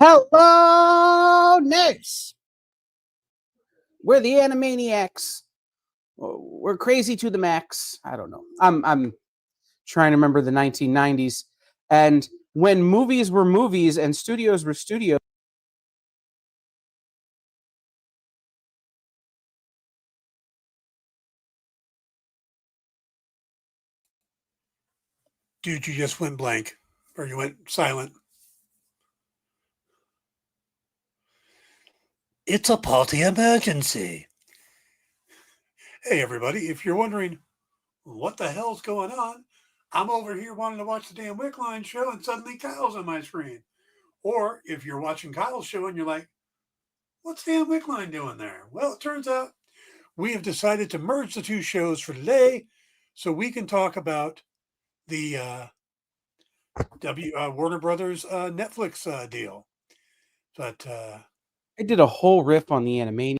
Hello, nerds. We're the Animaniacs. We're crazy to the max. I don't know. I'm trying to remember the 1990s, and when movies were movies and studios were studios. Dude, you just went blank, or you went silent. It's a party emergency. Hey, everybody, if you're wondering what the hell's going on, I'm over here wanting to watch the damn Wickline show, and suddenly Kyle's on my screen. Or if you're watching Kyle's show and you're like, what's damn Wickline doing there? Well, it turns out we have decided to merge the two shows for today so we can talk about the Warner Brothers Netflix deal. But I did a whole riff on the Animaniacs.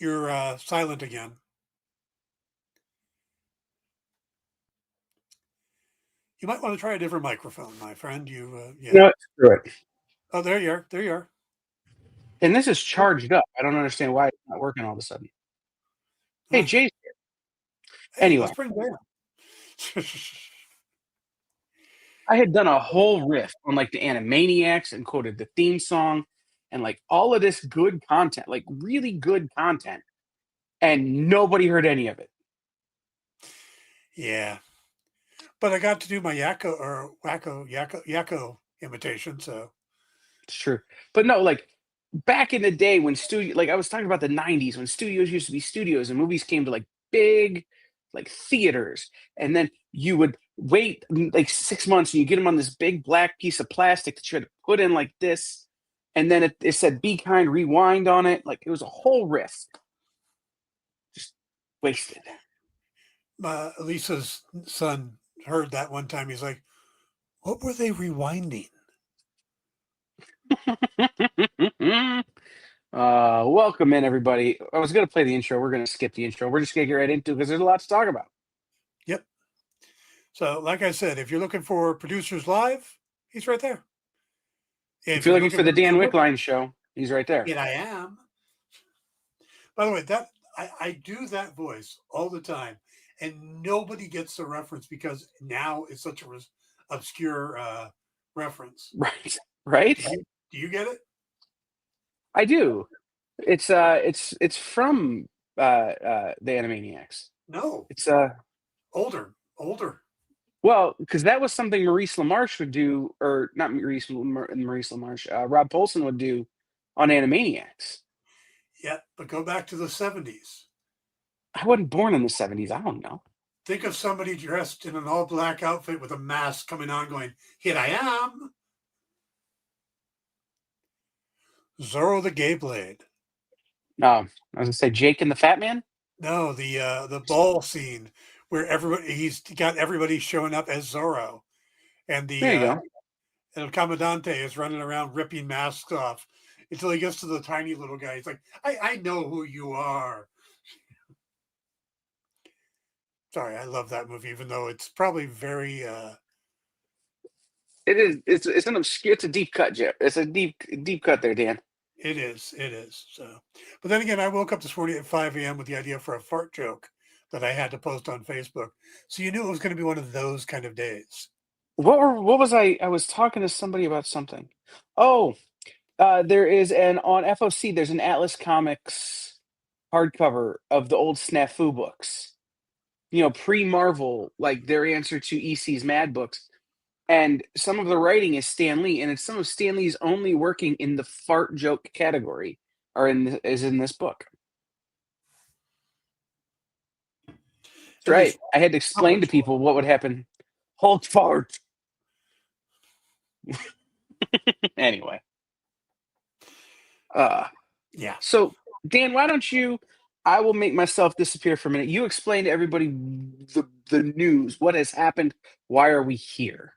you're silent again. You might want to try a different microphone, my friend. Yeah. No, screw it. Oh, there you are. There you are. And this is charged up. I don't understand why it's not working all of a sudden. Hey, Jay's here. Hey, Anyway, let's bring down. I had done a whole riff on like the Animaniacs and quoted the theme song and like all of this good content, like really good content, and nobody heard any of it. Yeah, but I got to do my Yakko imitation. So It's true. But no, like back in the day when like I was talking about the 90s when studios used to be studios and movies came to like big like theaters, and then you would wait like 6 months and you get them on this big black piece of plastic that you had to put in like this, and then it said "Be Kind, Rewind" on it. Like it was a whole riff. Just wasted. Lisa's son heard that one time. He's like, "What were they rewinding?" Welcome in, everybody. I was going to play the intro. We're going to skip the intro. We're just going to get right into it because there's a lot to talk about. Yep. So, like I said, if you're looking for Producers Live, he's right there. If you're looking for the Dan Wickline show, he's right there. And I am. By the way, that I do that voice all the time, and nobody gets the reference because now it's such a obscure reference. Right. Right. Do you get it? I do. It's from the Animaniacs. No. It's older. Well, because that was something Maurice LaMarche would do, or not Maurice LaMarche, Rob Paulson would do on Animaniacs. Yeah, but go back to the 70s. I wasn't born in the 70s. I don't know. Think of somebody dressed in an all-black outfit with a mask coming on going, "Here I am." Zorro the Gay Blade. I was gonna say Jake and the Fat Man. No, the ball scene where he's got everybody showing up as Zorro, and There you go. El Comandante is running around ripping masks off until he gets to the tiny little guy. He's like, I know who you are. Sorry, I love that movie, even though it's probably very It is. It's an obscure. It's a deep cut, Jeff. It's a deep cut there, Dan. It is. So, but then again, I woke up this morning at 5 a.m. with the idea for a fart joke that I had to post on Facebook. So you knew it was going to be one of those kind of days. What was I was talking to somebody about something. Oh, there is on FOC, there's an Atlas Comics hardcover of the old Snafu books. You know, pre-Marvel, like their answer to EC's Mad books. And some of the writing is Stan Lee, and it's some of Stan Lee's only working in the fart joke category is in this book. That's right. I had to explain to people what would happen. Hulk fart. Anyway. Yeah. So, Dan, why don't I will make myself disappear for a minute. You explain to everybody the news. What has happened? Why are we here?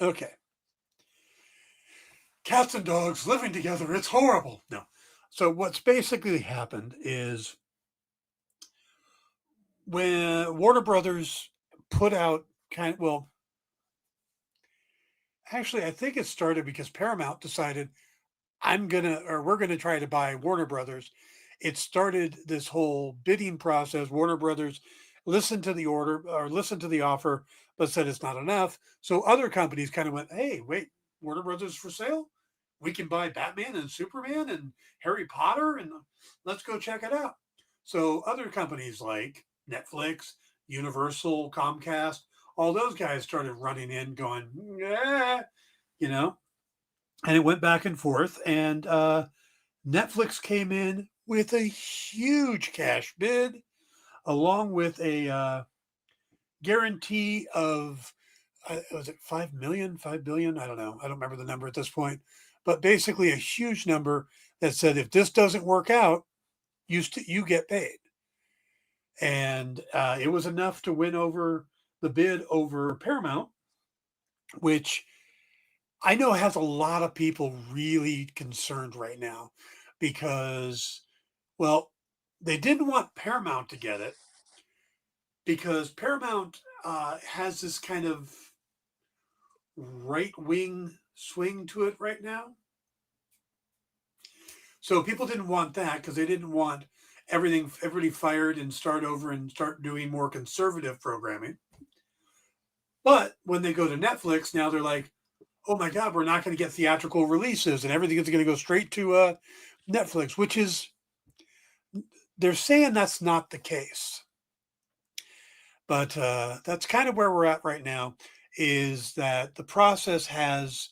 Okay. Cats and dogs living together. It's horrible. No. So what's basically happened is when Warner Brothers put out Actually, I think it started because Paramount decided we're gonna try to buy Warner Brothers. It started this whole bidding process. Warner Brothers listened to the order or listened to the offer, but said it's not enough. So other companies kind of went, "Hey, wait, Warner Brothers for sale? We can buy Batman and Superman and Harry Potter, and let's go check it out." So other companies like Netflix, Universal, Comcast, all those guys started running in, going, "Yeah," you know, and it went back and forth. And Netflix came in with a huge cash bid, along with a guarantee of was it 5 million, 5 billion? I don't know. I don't remember the number at this point, but basically a huge number that said if this doesn't work out, you get paid. And it was enough to win over the bid over Paramount, which I know has a lot of people really concerned right now because, well, they didn't want Paramount to get it because Paramount has this kind of right wing swing to it right now. So people didn't want that because they didn't want everybody fired and start over and start doing more conservative programming. But when they go to Netflix, now they're like, oh my God, we're not going to get theatrical releases and everything is going to go straight to Netflix, which is, they're saying that's not the case. But that's kind of where we're at right now, is that the process has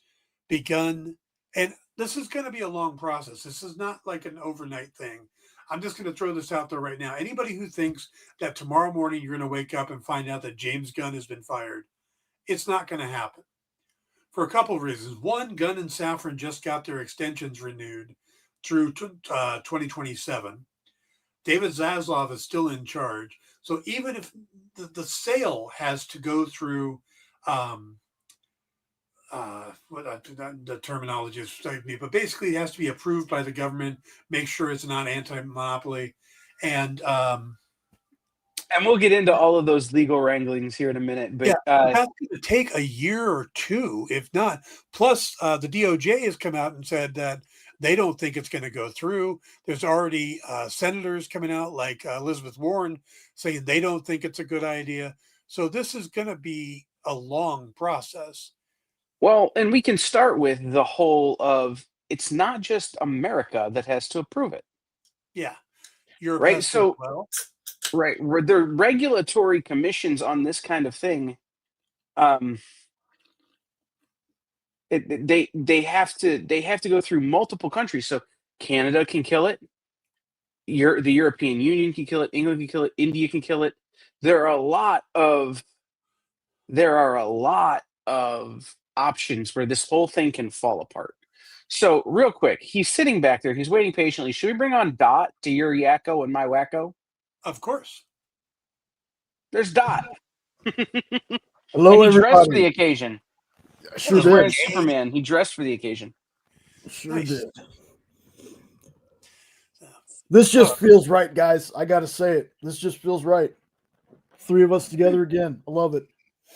begun. And this is going to be a long process. This is not like an overnight thing. I'm just going to throw this out there right now. Anybody who thinks that tomorrow morning you're going to wake up and find out that James Gunn has been fired, it's not going to happen for a couple of reasons. One, Gunn and Safran just got their extensions renewed through 2027. David Zaslav is still in charge. So even if the sale has to go through, the terminology is escaping me, but basically it has to be approved by the government, make sure it's not anti-monopoly. And And we'll get into all of those legal wranglings here in a minute. yeah, But that's going to take a year or two, if not. Plus, the DOJ has come out and said that they don't think it's going to go through. There's already senators coming out, like Elizabeth Warren, saying they don't think it's a good idea. So this is going to be a long process. well, and we can start with the whole of it's not just America that has to approve it, Yeah, Europe right? has to as So, well. right, the regulatory commissions on this kind of thing, um, they have to go through multiple countries. So Canada can kill it, the European Union can kill it, England can kill it, India can kill it. There are a lot of there are a lot of options where this whole thing can fall apart. So, real quick, he's sitting back there. He's waiting patiently. Should we bring on Dot to your Yakko and my Wacko? Of course. There's Dot, and Hello, he dressed for the everybody. occasion. Sure He's Hello, wearing did. Jay. Superman. He dressed for the occasion. Sure Nice. did. This So, just feels right, guys. I got to say it. This just feels right. Three of us together again. I love it.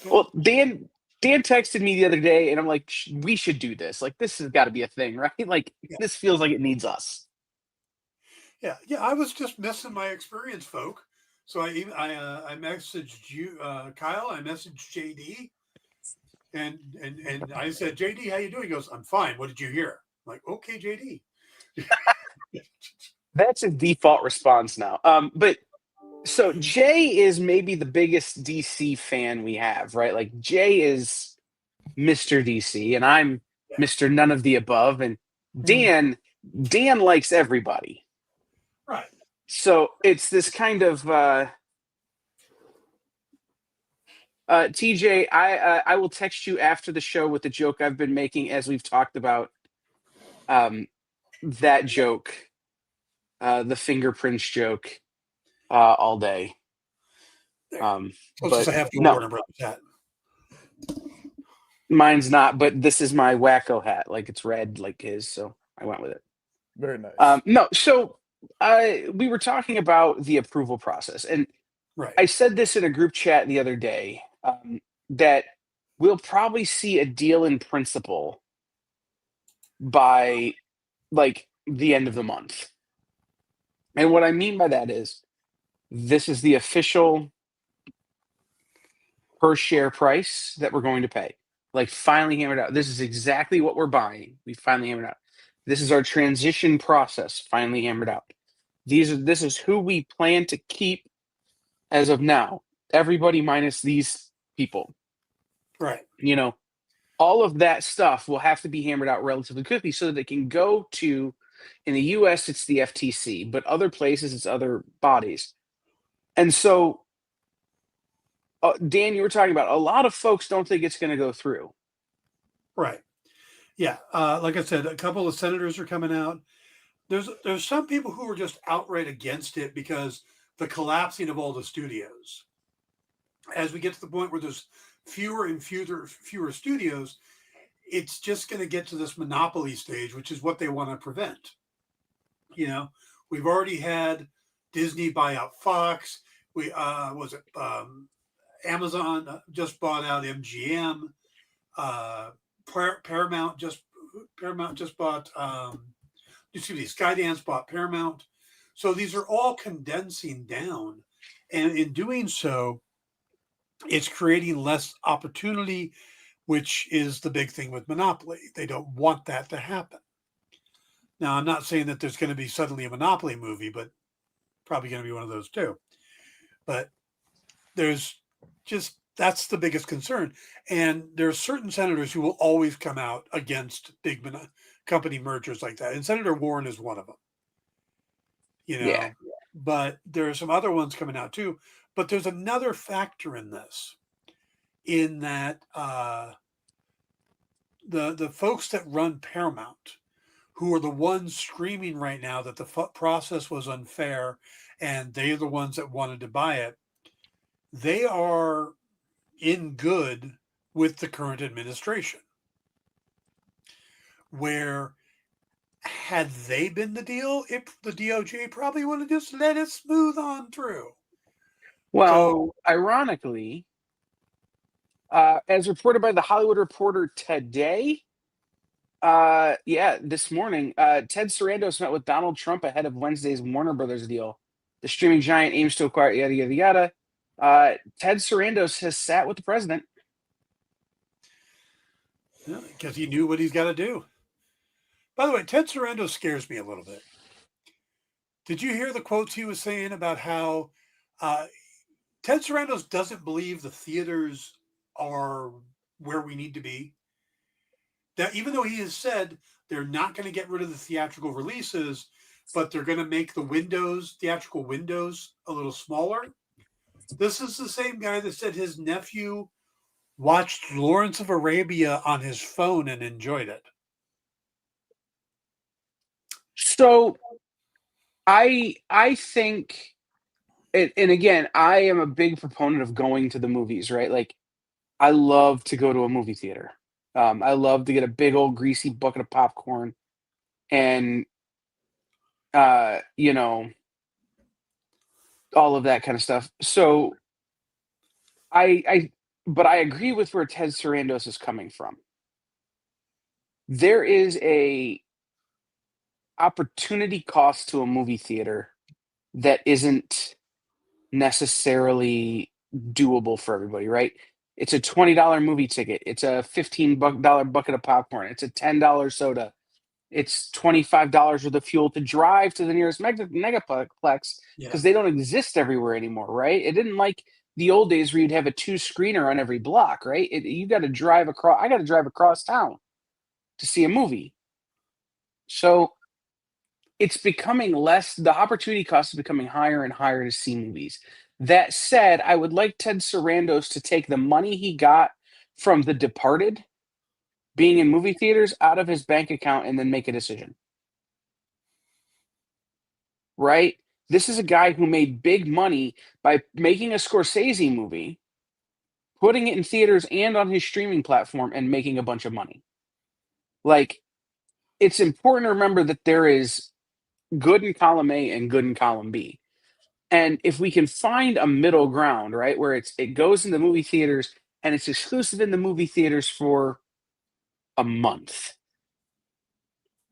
Well, Dan texted me the other day, and I'm like, we should do this. Like, this has got to be a thing, right? Like, yeah, this feels like it needs us. yeah. I was just missing my experience, folk. So I messaged you, Kyle. I messaged JD, and I said, JD, how you doing? He goes, I'm fine. What did you hear? I'm like, okay, JD. That's a default response now. But so Jay is maybe the biggest DC fan we have, right? Like Jay is Mr. DC, and I'm Yeah, Mr. None of the above, and Dan likes everybody. right. So it's this kind of TJ. I will text you after the show with the joke I've been making as we've talked about that joke, the fingerprints joke, all day. There. Closest But I have to a no, Warner Brothers hat. mine's not. But this is my Wacko hat. Like it's red, like his. So I went with it. Very nice. No, so we were talking about the approval process, and Right. I said this in a group chat the other day that we'll probably see a deal in principle by like the end of the month. And what I mean by that is this is the official per share price that we're going to pay. Like finally hammered out. This is exactly what we're buying. We finally hammered out. This is our transition process finally hammered out. This is who we plan to keep as of now. Everybody minus these people. Right. You know, all of that stuff will have to be hammered out relatively quickly so that it can go to, in the US, it's the FTC, but other places, it's other bodies. And so, Dan, you were talking about a lot of folks don't think it's going to go through. Right. Yeah. Like I said, a couple of senators are coming out. There's some people who are just outright against it because the collapsing of all the studios. As we get to the point where there's fewer and fewer studios, it's just going to get to this monopoly stage, which is what they want to prevent. You know, we've already had Disney buy out Fox. We Amazon just bought out MGM. Paramount just bought. Excuse me, Skydance bought Paramount. So these are all condensing down, and in doing so, it's creating less opportunity, which is the big thing with monopoly. They don't want that to happen. Now, I'm not saying that there's going to be suddenly a Monopoly movie, but probably going to be one of those too. But there's just that's the biggest concern. And there are certain senators who will always come out against big company mergers like that. And Senator Warren is one of them, you know. Yeah. But there are some other ones coming out too. But there's another factor in this, in that the folks that run Paramount, who are the ones screaming right now that the process was unfair and they're the ones that wanted to buy it, they are in good with the current administration. Where had they been the deal, the DOJ probably would have just let it smooth on through. Well, ironically, as reported by the Hollywood Reporter today, this morning, Ted Sarandos met with Donald Trump ahead of Wednesday's Warner Brothers deal. The streaming giant aims to acquire yada, yada, yada. Ted Sarandos has sat with the president. Because he knew what he's got to do. By the way, Ted Sarandos scares me a little bit. Did you hear the quotes he was saying about how Ted Sarandos doesn't believe the theaters are where we need to be? That even though he has said they're not going to get rid of the theatrical releases, but they're going to make the theatrical windows a little smaller. This is the same guy that said his nephew watched Lawrence of Arabia on his phone and enjoyed it. So I think, and again, I am a big proponent of going to the movies, right? Like, I love to go to a movie theater. I love to get a big old greasy bucket of popcorn and, all of that kind of stuff. So but I agree with where Ted Sarandos is coming from. There is a opportunity cost to a movie theater that isn't necessarily doable for everybody, right? It's a $20 movie ticket. It's a $15 bucket of popcorn. It's a $10 soda. It's $25 worth of fuel to drive to the nearest megaplex because they don't exist everywhere anymore, right? It didn't like the old days where you'd have a 2-screener on every block, right? You got to drive across. I got to drive across town to see a movie. So it's becoming less. The opportunity cost is becoming higher and higher to see movies. That said, I would like Ted Sarandos to take the money he got from The Departed being in movie theaters out of his bank account and then make a decision. Right? This is a guy who made big money by making a Scorsese movie, putting it in theaters and on his streaming platform, and making a bunch of money. Like, it's important to remember that there is good in column A and good in column B. And if we can find a middle ground, right, where it goes into movie theaters and it's exclusive in the movie theaters for a month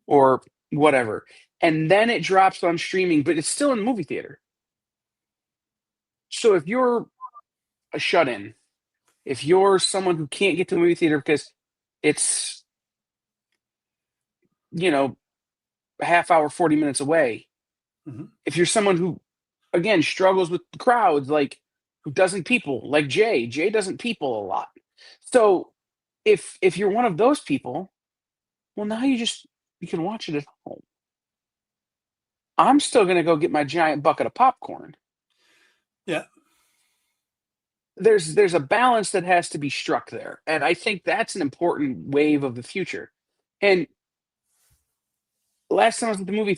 or whatever. And then it drops on streaming, but it's still in the movie theater. So if you're a shut-in, if you're someone who can't get to the movie theater because it's, a half hour, 40 minutes away, Mm-hmm. if you're someone who, again, struggles with the crowds, like who doesn't people, like Jay doesn't people a lot. So if you're one of those people, well, now you can watch it at home. I'm still going to go get my giant bucket of popcorn. Yeah. There's a balance that has to be struck there, and I think that's an important wave of the future. And last time I was at the movie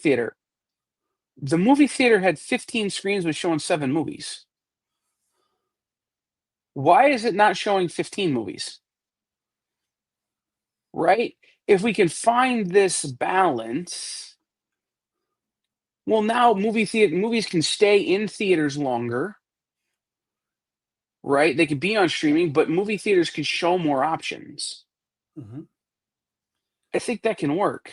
theater had 15 screens was showing 7 movies. Why is it not showing 15 movies? Right? If we can find this balance, well, now movies can stay in theaters longer, right? They could be on streaming, but movie theaters can show more options. Mm-hmm. I think that can work.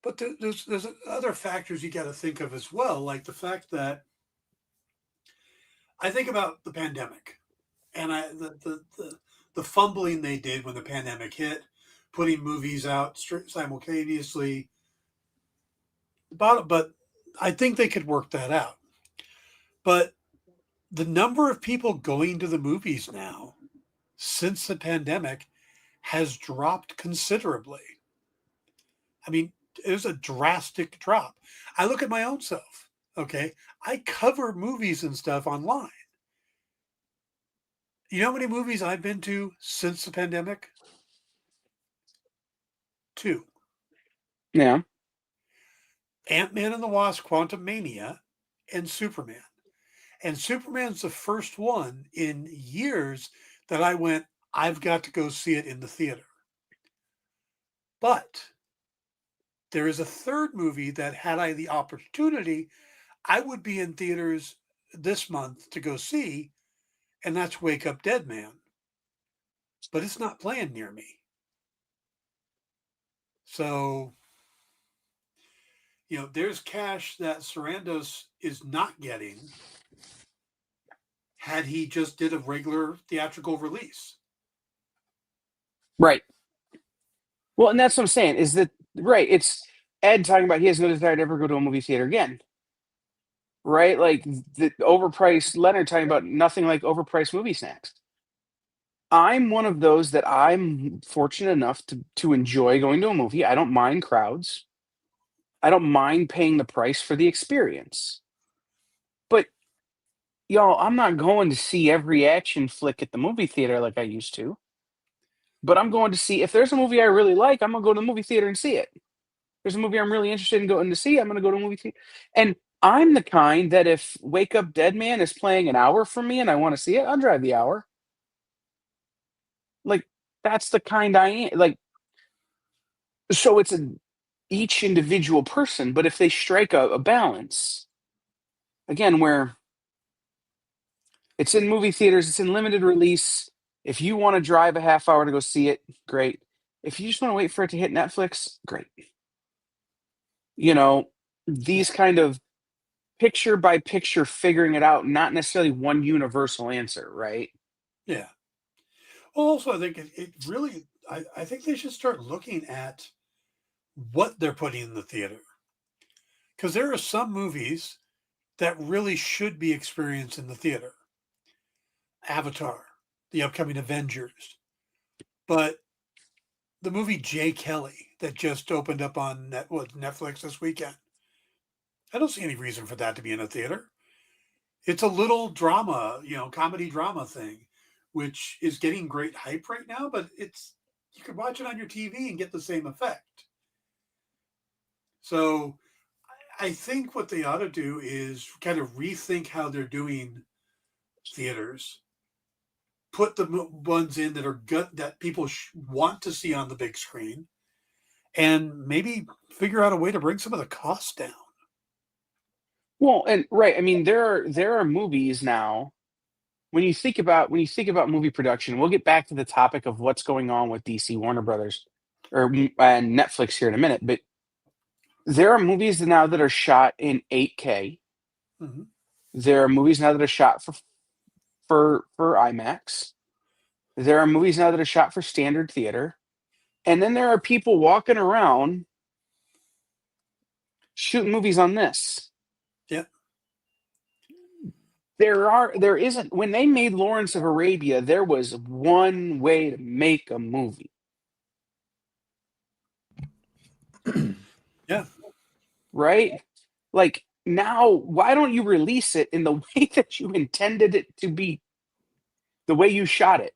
But there's other factors you got to think of as well, like the fact that I think about the pandemic, and the fumbling they did when the pandemic hit, putting movies out simultaneously. But I think they could work that out. But the number of people going to the movies now since the pandemic has dropped considerably. I mean, it was a drastic drop. I look at my own self. Okay. I cover movies and stuff online. You know how many movies I've been to since the pandemic? 2. Yeah. Ant-Man and the Wasp, Quantum Mania, and Superman. And Superman's the first one in years that I went, I've got to go see it in the theater. But there is a third movie that, had I the opportunity, I would be in theaters this month to go see, and that's Wake Up Dead Man. But it's not playing near me. So, there's cash that Sarandos is not getting had he just did a regular theatrical release. Right. Well, and that's what I'm saying is that, right, it's Ed talking about he has no desire to ever go to a movie theater again. Right? Like the overpriced Leonard talking about nothing like overpriced movie snacks. I'm one of those that I'm fortunate enough to enjoy going to a movie. I don't mind crowds. I don't mind paying the price for the experience. But y'all, I'm not going to see every action flick at the movie theater like I used to. But I'm going to see, if there's a movie I really like, I'm gonna go to the movie theater and see it. There's a movie I'm really interested in going to see, I'm gonna go to a movie theater. And I'm the kind that if Wake Up Dead Man is playing an hour from me and I want to see it, I'll drive the hour. Like that's the kind I am. Like, so it's each individual person, but if they strike a balance, again, where it's in movie theaters, it's in limited release. If you want to drive a half hour to go see it, great. If you just want to wait for it to hit Netflix, great. These kind of picture by picture figuring it out, not necessarily one universal answer, right? Yeah. Well, also, I think it really, I think they should start looking at what they're putting in the theater. Because there are some movies that really should be experienced in the theater. Avatar, the upcoming Avengers. But the movie Jay Kelly that just opened up on Netflix this weekend, I don't see any reason for that to be in a theater. It's a little drama, comedy drama thing, which is getting great hype right now, but you could watch it on your TV and get the same effect. So I think what they ought to do is kind of rethink how they're doing theaters, put the ones in that are good, that people want to see on the big screen, and maybe figure out a way to bring some of the costs down. Well, and right, I mean, there are movies now, when you think about movie production, we'll get back to the topic of what's going on with DC Warner Brothers and Netflix here in a minute, but there are movies now that are shot in 8K. Mm-hmm. There are movies now that are shot for IMAX. There are movies now that are shot for standard theater. And then there are people walking around shooting movies on this. Yeah. There isn't, when they made Lawrence of Arabia, there was one way to make a movie. Yeah. Right? Like, now, why don't you release it in the way that you intended it to be, the way you shot it?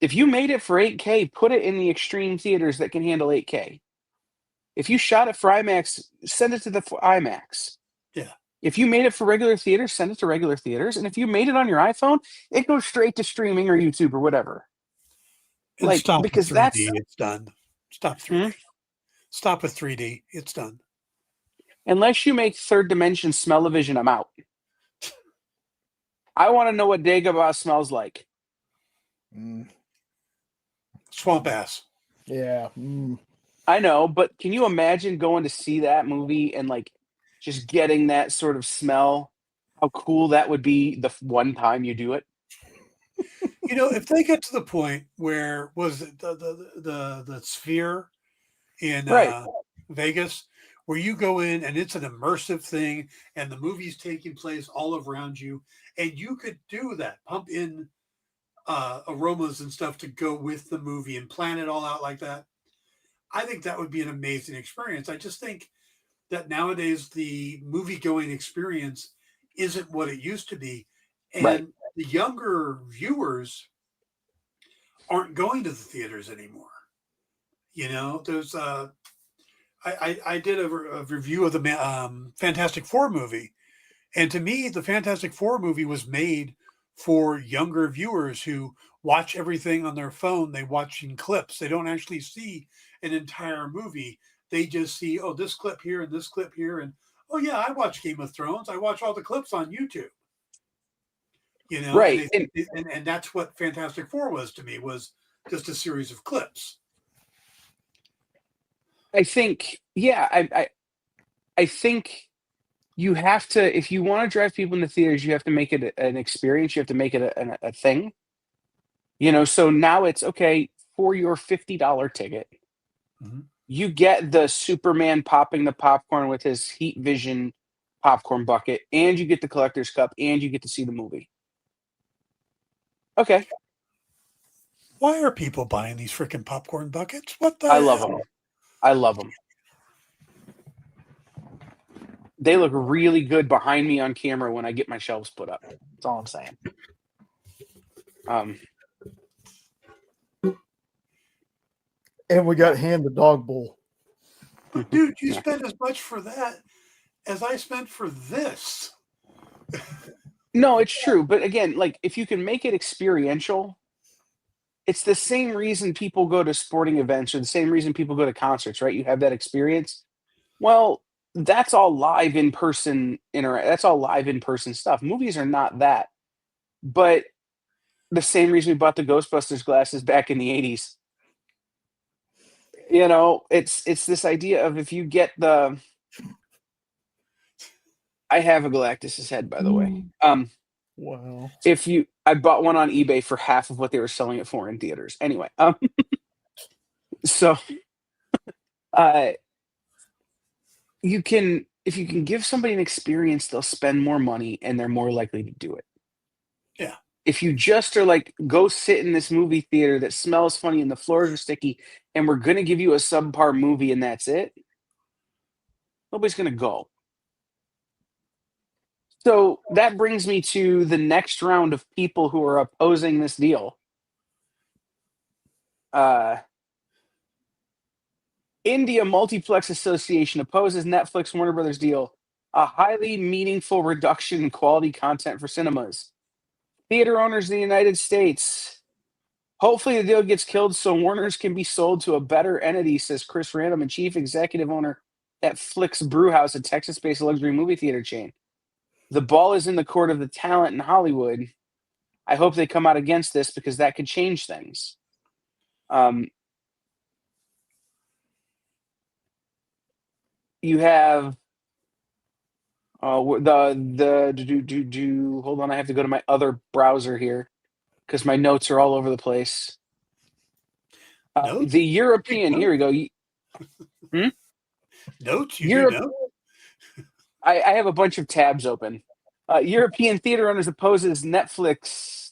If you made it for 8K, put it in the extreme theaters that can handle 8K. If you shot it for IMAX, send it to the IMAX. Yeah. If you made it for regular theaters, send it to regular theaters. And if you made it on your iPhone, it goes straight to streaming or YouTube or whatever. And Like, stop because with 3D. that's It's done. Stop 3D. Stop with 3D. It's done. unless you make Third Dimension Smell-O-Vision, I'm out. I want to know what Dagobah smells like. Swamp ass. Yeah. I know, but can you imagine going to see that movie and like just getting that sort of smell? How cool that would be the one time you do it. You know, if they get to the point where was it the Sphere in Right. Vegas, where you go in and it's an immersive thing, and the movie's taking place all around you, and you could do that, pump in aromas and stuff to go with the movie and plan it all out like that. I think that would be an amazing experience. I just think that nowadays the movie going experience isn't what it used to be. And Right. the younger viewers aren't going to the theaters anymore. You know, there's I did a review of the Fantastic Four movie. And to me, the Fantastic Four movie was made for younger viewers who watch everything on their phone. They watch in clips. They don't actually see an entire movie. They just see, oh, this clip here and this clip here. And, oh, yeah, I watch Game of Thrones. I watch all the clips on YouTube. You know, Right. and that's what Fantastic Four was to me, was just a series of clips. I think, yeah, I think you have to, if you want to drive people into theaters, you have to make it an experience. You have to make it a thing. You know, so now it's okay, for your $50 ticket, you get the Superman popping the popcorn with his heat vision popcorn bucket, and you get the collector's cup, and you get to see the movie. Okay. Why are people buying these freaking popcorn buckets? What the I hell? love them. I love them. They look really good behind me on camera when I get my shelves put up. That's all I'm saying. And we got hand the dog bowl. But dude, you spent as much for that as I spent for this. No, it's true. But again, like, if you can make it experiential, it's the same reason people go to sporting events or the same reason people go to concerts, right? You have that experience. Well, that's all live in person that's all live in person stuff. Movies are not that. But the same reason we bought the Ghostbusters glasses back in the 80s. You know, it's this idea of, if you get the, I have a Galactus's head, by the way. Wow. I bought one on eBay for half of what they were selling it for in theaters. Anyway, so if you can give somebody an experience, they'll spend more money and they're more likely to do it. Yeah. If you just are like, go sit in this movie theater that smells funny and the floors are sticky, and we're going to give you a subpar movie and that's it, nobody's going to go. So that brings me to the next round of people who are opposing this deal. India Multiplex Association opposes Netflix Warner Brothers deal, a highly meaningful reduction in quality content for cinemas. Theater owners in the United States. Hopefully the deal gets killed so Warner's can be sold to a better entity, says Chris Random, and chief executive owner at Flix Brewhouse, a Texas-based luxury movie theater chain. The ball is in the court of the talent in Hollywood. I hope they come out against this because that could change things. You have hold on, I have to go to my other browser here because my notes are all over the place. Notes? The European, here we go. Notes? You do Europe, notes? I have a bunch of tabs open. European theater owners opposes Netflix,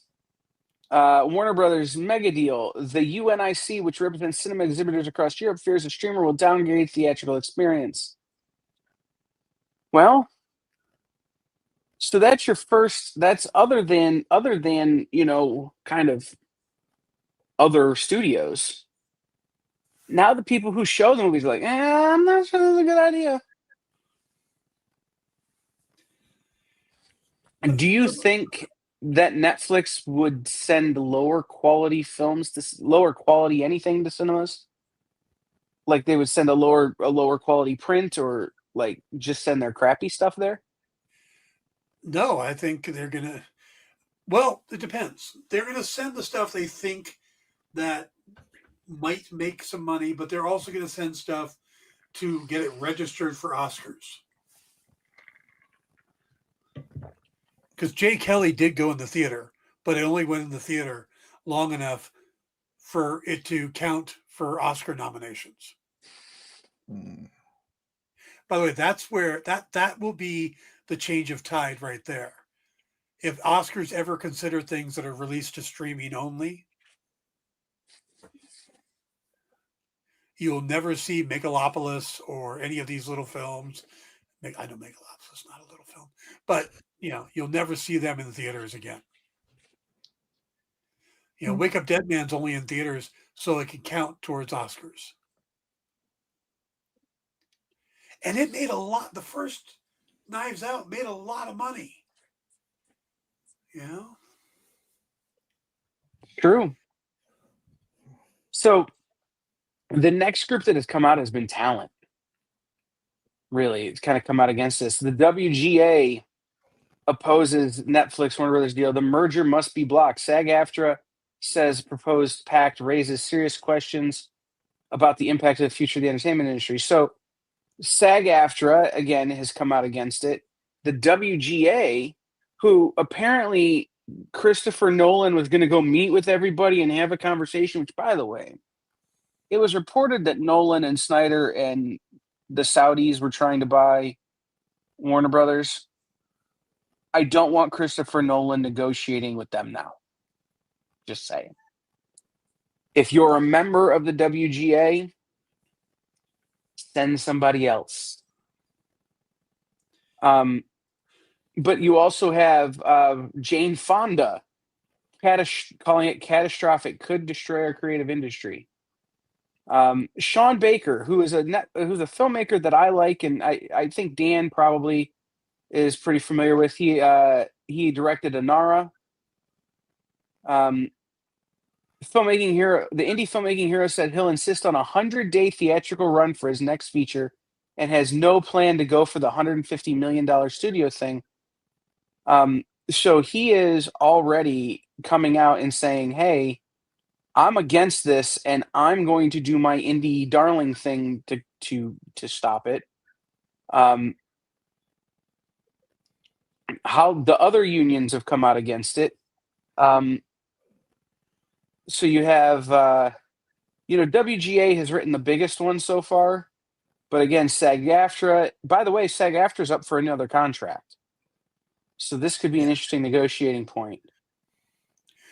Warner Brothers mega deal. The UNIC, which represents cinema exhibitors across Europe, fears a streamer will downgrade theatrical experience. Well, so that's your first. That's other than kind of other studios. Now the people who show the movies are like, I'm not sure that's a good idea. Do you think that Netflix would send lower quality films to lower quality anything to cinemas? Like they would send a lower quality print, or like just send their crappy stuff there? No, I think they're going to. Well, it depends. They're going to send the stuff they think that might make some money, but they're also going to send stuff to get it registered for Oscars. Because Jay Kelly did go in the theater, but it only went in the theater long enough for it to count for Oscar nominations. By the way, that's where that will be the change of tide right there. If Oscars ever consider things that are released to streaming only, you'll never see Megalopolis or any of these little films. I know Megalopolis is not a little film, but you'll never see them in the theaters again. Wake Up Dead Man's only in theaters so it can count towards Oscars. And it made a lot. The first Knives Out made a lot of money. True. So the next group that has come out has been talent. Really, it's kind of come out against this. The WGA opposes Netflix Warner Brothers deal. The merger must be blocked. SAG-AFTRA says proposed pact raises serious questions about the impact of the future of the entertainment industry. So SAG-AFTRA, again, has come out against it. The WGA, who apparently Christopher Nolan was going to go meet with everybody and have a conversation, which, by the way, it was reported that Nolan and Snyder and the Saudis were trying to buy Warner Brothers. I don't want Christopher Nolan negotiating with them now. Just saying. If you're a member of the WGA, send somebody else. But you also have Jane Fonda calling it catastrophic, could destroy our creative industry. Sean Baker, who's a filmmaker that I like, and I think Dan probably is pretty familiar with. He directed Anara. The indie filmmaking hero said he'll insist on a 100-day theatrical run for his next feature and has no plan to go for the $150 million studio thing. So he is already coming out and saying, hey, I'm against this and I'm going to do my indie darling thing to stop it. How the other unions have come out against it. So you have, WGA has written the biggest one so far, but again, SAG-AFTRA. By the way, SAG-AFTRA is up for another contract, so this could be an interesting negotiating point.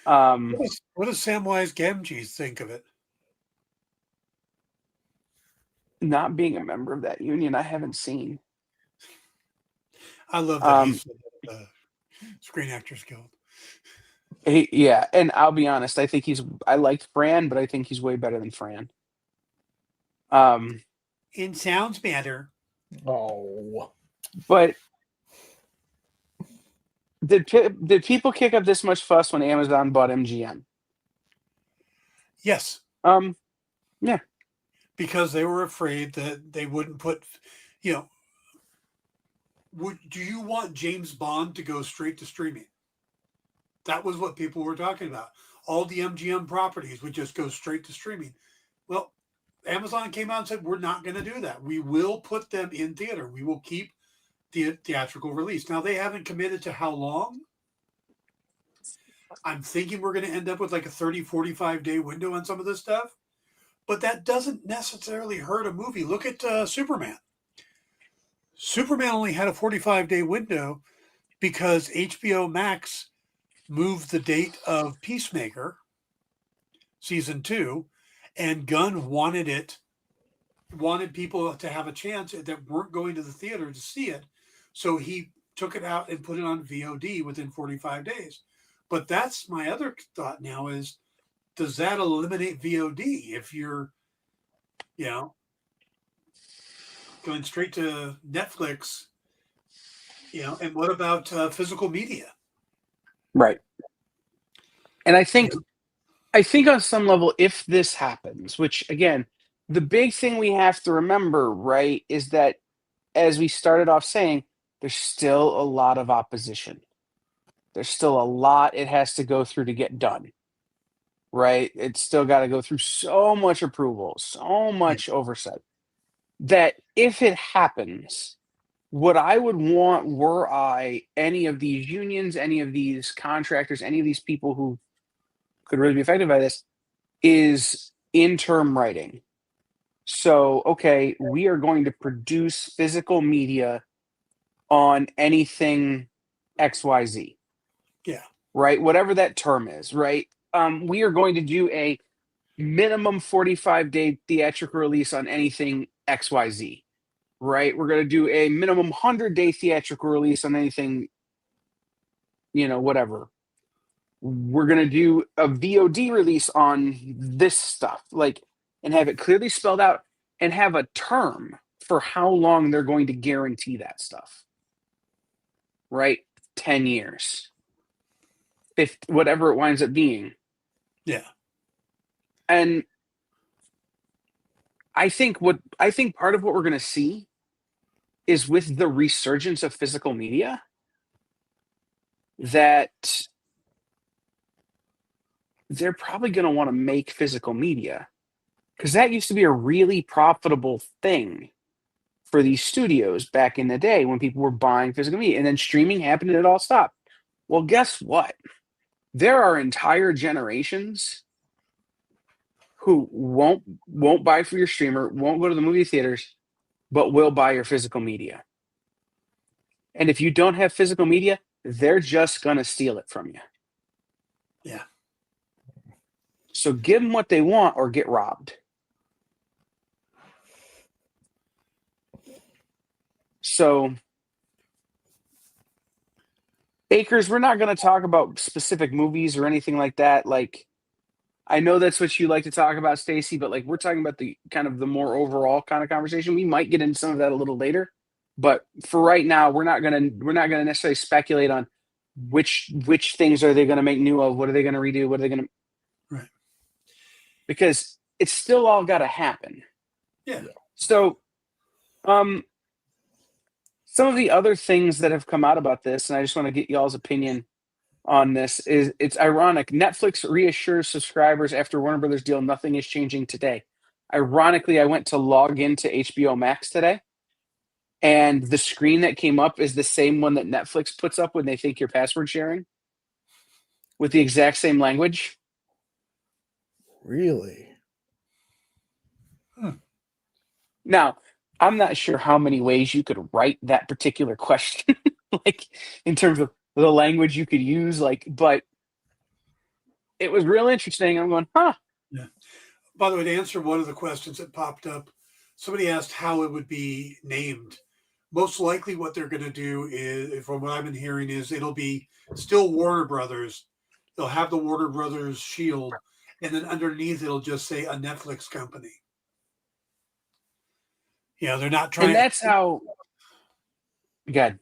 What does Samwise Gamgee think of it? Not being a member of that union, I haven't seen. I love that he's the Screen Actors Guild. Yeah, and I'll be honest, I liked Fran, but I think he's way better than Fran. It sounds better. Oh. But did people kick up this much fuss when Amazon bought MGM? Yes. Yeah. Because they were afraid that they wouldn't put, do you want James Bond to go straight to streaming? That was what people were talking about. All the MGM properties would just go straight to streaming. Well, Amazon came out and said, we're not going to do that. We will put them in theater. We will keep the theatrical release. Now, they haven't committed to how long. I'm thinking we're going to end up with like a 30, 45-day window on some of this stuff. But that doesn't necessarily hurt a movie. Look at Superman. Superman only had a 45-day window because HBO Max moved the date of Peacemaker season 2, and Gunn wanted people to have a chance that weren't going to the theater to see it. So he took it out and put it on VOD within 45 days. But that's my other thought now is, does that eliminate VOD if you're, going straight to Netflix, and what about physical media? Right. And I think on some level, if this happens, which again, the big thing we have to remember, right, is that as we started off saying, there's still a lot of opposition. There's still a lot it has to go through to get done, right? It's still got to go through so much approval, so much oversight, that if it happens, what I would want were I any of these unions, any of these contractors, any of these people who could really be affected by this is interim writing. So, okay, we are going to produce physical media on anything XYZ. Yeah. Right? Whatever that term is, right? We are going to do a minimum 45-day theatrical release on anything XYZ. Right? We're going to do a minimum 100-day theatrical release on anything, whatever. We're going to do a VOD release on this stuff, and have it clearly spelled out and have a term for how long they're going to guarantee that stuff. Right? 10 years. 50, whatever it winds up being. Yeah. And I think part of what we're going to see is with the resurgence of physical media that they're probably going to want to make physical media, because that used to be a really profitable thing for these studios back in the day when people were buying physical media, and then streaming happened and it all stopped. Well, guess what? There are entire generations who won't buy for your streamer, won't go to the movie theaters, but will buy your physical media. And if you don't have physical media, they're just going to steal it from you. Yeah. So give them what they want or get robbed. So, Akers, we're not going to talk about specific movies or anything like that. I know that's what you like to talk about, Stacy, but we're talking about the kind of the more overall kind of conversation. We might get into some of that a little later, but for right now, we're not gonna necessarily speculate on which things are they going to make new of, what are they going to redo, what are they going to, right? Because it's still all got to happen. Yeah. So, some of the other things that have come out about this, and I just want to get y'all's opinion on this, is it's ironic. Netflix reassures subscribers after Warner Brothers deal nothing is changing today. Ironically, I went to log into HBO Max today, and the screen that came up is the same one that Netflix puts up when they think you're password sharing, with the exact same language. Really? Now, I'm not sure how many ways you could write that particular question, in terms of the language you could use, but it was real interesting. I'm going, huh. Yeah. By the way, to answer one of the questions that popped up, somebody asked how it would be named. Most likely what they're going to do is, from what I've been hearing, is it'll be still Warner Brothers. They'll have the Warner Brothers shield, and then underneath it'll just say a Netflix company. They're not trying. And that's how. Good.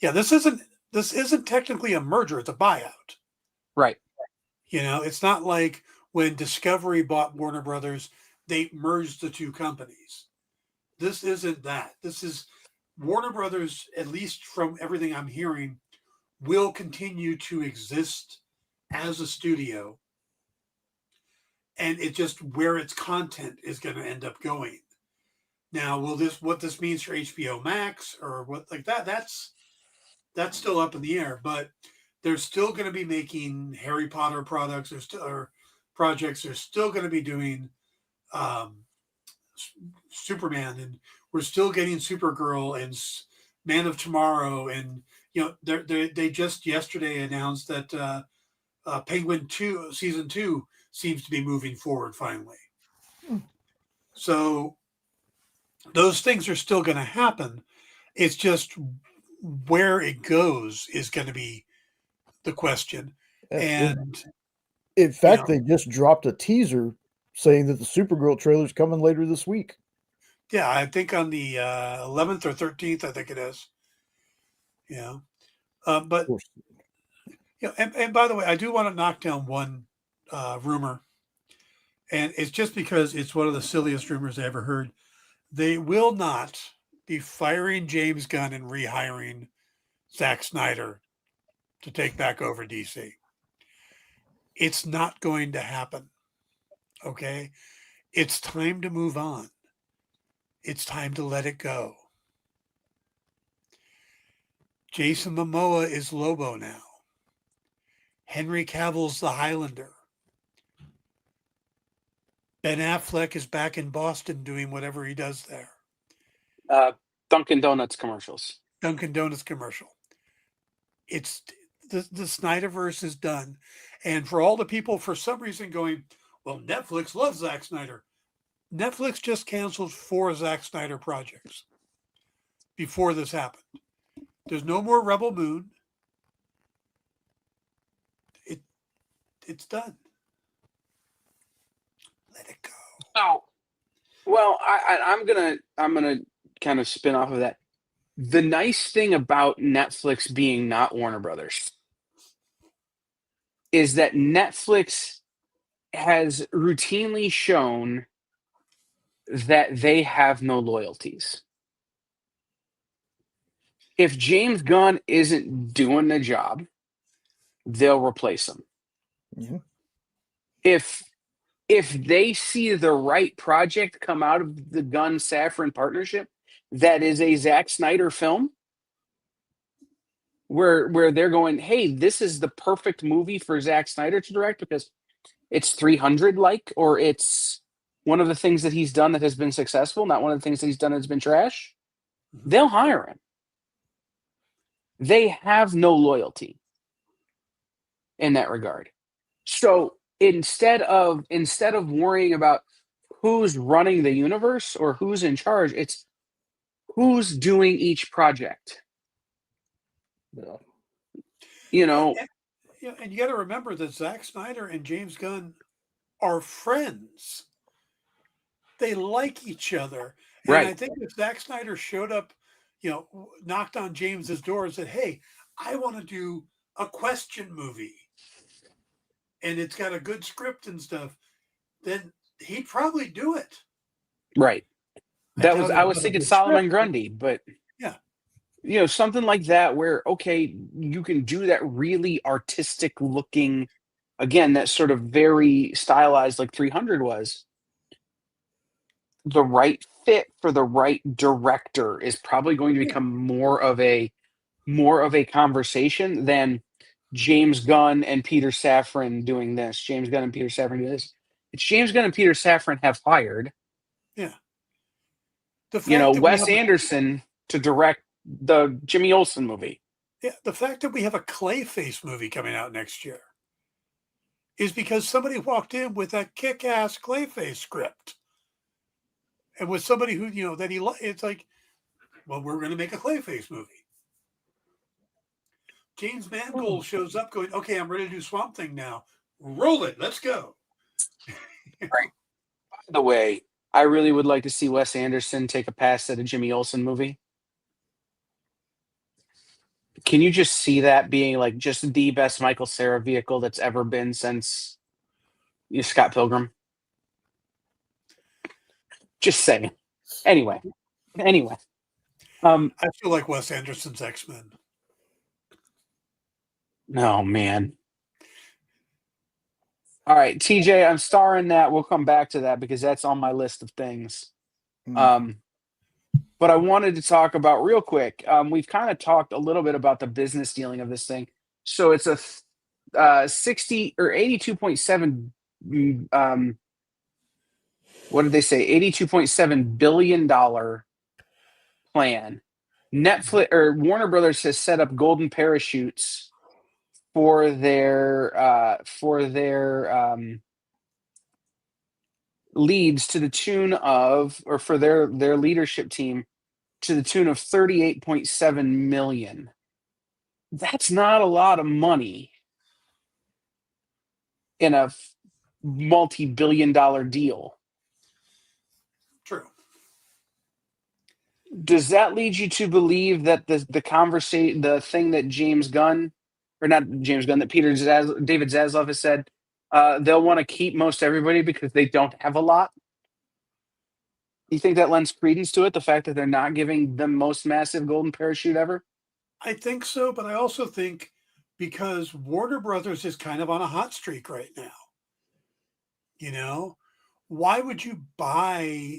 Yeah, this isn't technically a merger; it's a buyout. Right. It's not like when Discovery bought Warner Brothers, they merged the two companies. This isn't that. This is Warner Brothers, at least from everything I'm hearing, will continue to exist as a studio, and it's just where its content is going to end up going. Now, what this means for HBO Max or what like that? That's still up in the air. But they're still going to be making Harry Potter products or projects. They're still going to be doing um, Superman, and we're still getting Supergirl and Man of Tomorrow, and they just yesterday announced that Penguin season 2 seems to be moving forward finally. So those things are still going to happen. It's just where it goes is going to be the question. And in fact, they just dropped a teaser saying that the Supergirl trailer is coming later this week. Yeah, I think on the 11th or 13th, I think it is. Yeah. But, and by the way, I do want to knock down one rumor. And it's just because it's one of the silliest rumors I ever heard. They will not be firing James Gunn and rehiring Zack Snyder to take back over DC. It's not going to happen. Okay? It's time to move on. It's time to let it go. Jason Momoa is Lobo now. Henry Cavill's the Highlander. Ben Affleck is back in Boston doing whatever he does there. Dunkin' Donuts commercials. Dunkin' Donuts commercial. It's the Snyderverse is done. And for all the people for some reason going, well, Netflix loves Zack Snyder. Netflix just canceled 4 Zack Snyder projects before this happened. There's no more Rebel Moon. It's done. Let it go. Oh, well, I'm gonna kind of spin off of that. The nice thing about Netflix being not Warner Brothers is that Netflix has routinely shown that they have no loyalties. If James Gunn isn't doing the job, they'll replace him. Yeah. If they see the right project come out of the Gunn Safran partnership, that is a Zack Snyder film, where they're going, hey, this is the perfect movie for Zack Snyder to direct because it's 300 like, or it's one of the things that he's done that has been successful, not one of the things that he's done that's been trash, they'll hire him. They have no loyalty in that regard. So instead of worrying about who's running the universe or who's in charge, it's who's doing each project. Yeah. And you got to remember that Zack Snyder and James Gunn are friends. They like each other. And right. I think if Zack Snyder showed up, knocked on James's door and said, hey, I want to do a question movie and it's got a good script and stuff, then he'd probably do it. Right. I was thinking Solomon Grundy, but yeah. Something like that where, okay, you can do that really artistic looking, again, that sort of very stylized like 300 was. The right fit for the right director is probably going to become more of a conversation than James Gunn and Peter Safran doing this. James Gunn and Peter Safran do this. It's James Gunn and Peter Safran have hired. Yeah. Wes Anderson to direct the Jimmy Olsen movie. Yeah, the fact that we have a Clayface movie coming out next year is because somebody walked in with a kick-ass Clayface script. And with somebody who, that it's like, well, we're going to make a Clayface movie. James Mangold shows up going, okay, I'm ready to do Swamp Thing now. Roll it. Let's go. Right. By the way, I really would like to see Wes Anderson take a pass at a Jimmy Olsen movie. Can you just see that being like just the best Michael Cera vehicle that's ever been since Scott Pilgrim? Just saying. Anyway. I feel like Wes Anderson's X-Men. Oh man. All right, TJ, I'm starring that. We'll come back to that because that's on my list of things. Mm. But I wanted to talk about real quick. We've kind of talked a little bit about the business dealing of this thing. So it's a 60 or 82.7. What did they say? $82.7 billion plan. Netflix or Warner Brothers has set up golden parachutes for their leads to the tune of, or for their leadership team to the tune of 38.7 million. That's not a lot of money in a multi-billion-dollar deal. True. Does that lead you to believe that the thing that James Gunn, or not James Gunn, that David Zaslav has said, they'll want to keep most everybody because they don't have a lot? You think that lends credence to it, the fact that they're not giving the most massive golden parachute ever? I think so, but I also think because Warner Brothers is kind of on a hot streak right now. You know, why would you buy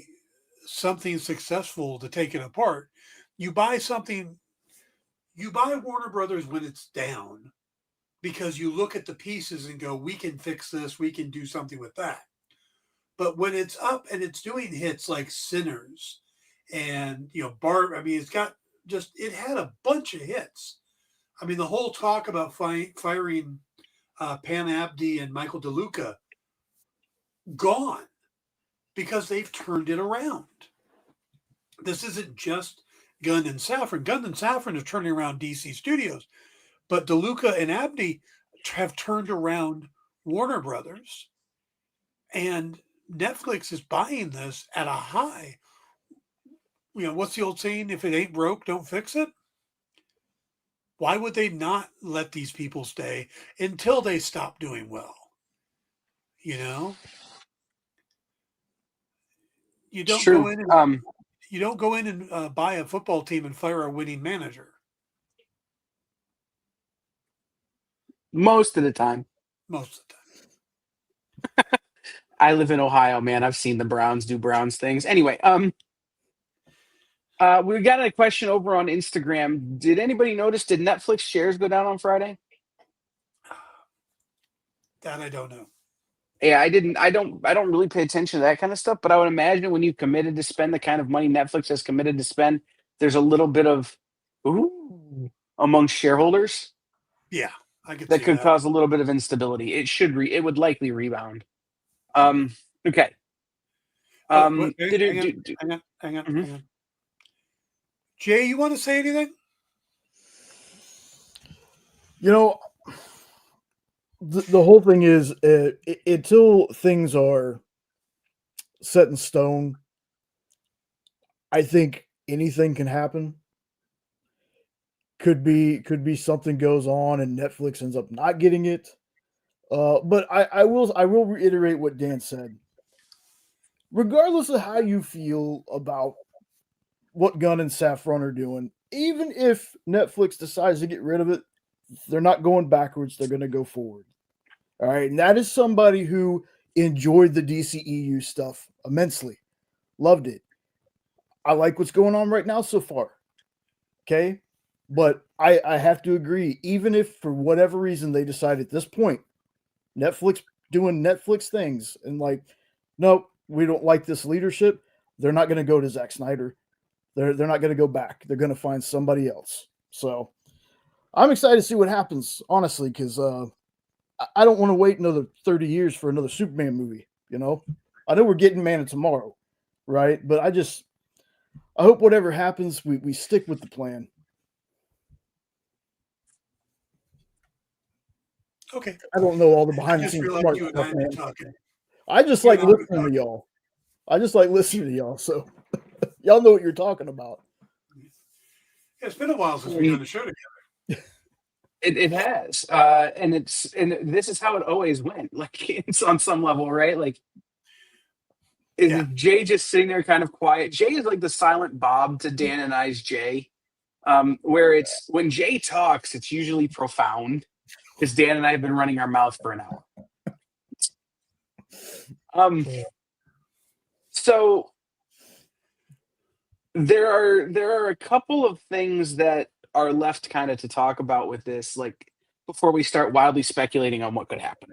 something successful to take it apart? You buy something, you buy Warner Brothers when it's down because you look at the pieces and go, we can fix this, we can do something with that. But when it's up and it's doing hits like Sinners and, I mean, it had a bunch of hits. I mean, the whole talk about firing Pam Abdi and Michael DeLuca, gone because they've turned it around. This isn't just Gunn and Safran. Gunn and Safran are turning around DC Studios, but DeLuca and Abdi have turned around Warner Brothers, and Netflix is buying this at a high. What's the old saying? If it ain't broke, don't fix it. Why would they not let these people stay until they stop doing well? You It's don't go true. in and buy a football team and fire a winning manager. Most of the time. Most of the time. I live in Ohio, man. I've seen the Browns do Browns things. Anyway, we got a question over on Instagram. Did anybody notice? Did Netflix shares go down on Friday? That I don't know. Yeah, I didn't. I don't really pay attention to that kind of stuff. But I would imagine when you've committed to spend the kind of money Netflix has committed to spend, there's a little bit of ooh among shareholders Yeah, I could that see could that. cause a little bit of instability. It would likely rebound. Okay. Oh, what, Did it hang on, do? hang on. Jay, you want to say anything? The whole thing is until things are set in stone, I think anything can happen. Could be something goes on and Netflix ends up not getting it. But I will reiterate what Dan said. Regardless of how you feel about what Gunn and Saffron are doing, even if Netflix decides to get rid of it, they're not going backwards. They're going to go forward. All right. And that is somebody who enjoyed the DCEU stuff immensely. Loved it. I like what's going on right now so far. Okay. But I have to agree, even if for whatever reason they decide at this point, Netflix doing Netflix things and nope, we don't like this leadership, they're not going to go to Zack Snyder. They're not going to go back. They're going to find somebody else. So I'm excited to see what happens, honestly, because I don't want to wait another 30 years for another Superman movie. I know we're getting Man of Tomorrow, right? But I hope whatever happens, we stick with the plan. Okay. I don't know all the I behind the just scenes realized smart you and I stuff, have been man. talking. I just You like and I have been listening to talking. y'all. I just like listening to y'all. So y'all know what you're talking about. Yeah, it's been a while since we've done a show together. It has, and this is how it always went. Like it's on some level, right? Like Yeah. is Jay just sitting there kind of quiet? Jay is like the silent Bob to Dan and I's Jay, where it's when Jay talks, it's usually profound because Dan and I have been running our mouth for an hour. Um, so there are a couple of things that are left kind of to talk about with this, like before we start wildly speculating on what could happen.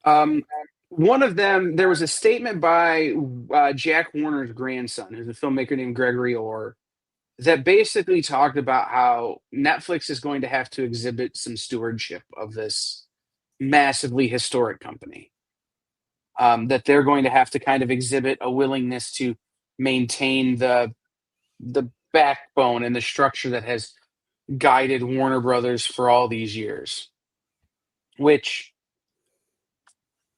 Um, one of them, there was a statement by Jack Warner's grandson, who's a filmmaker named Gregory Orr, that basically talked about how Netflix is going to have to exhibit some stewardship of this massively historic company. That they're going to have to kind of exhibit a willingness to maintain the backbone and the structure that has guided Warner Brothers for all these years, which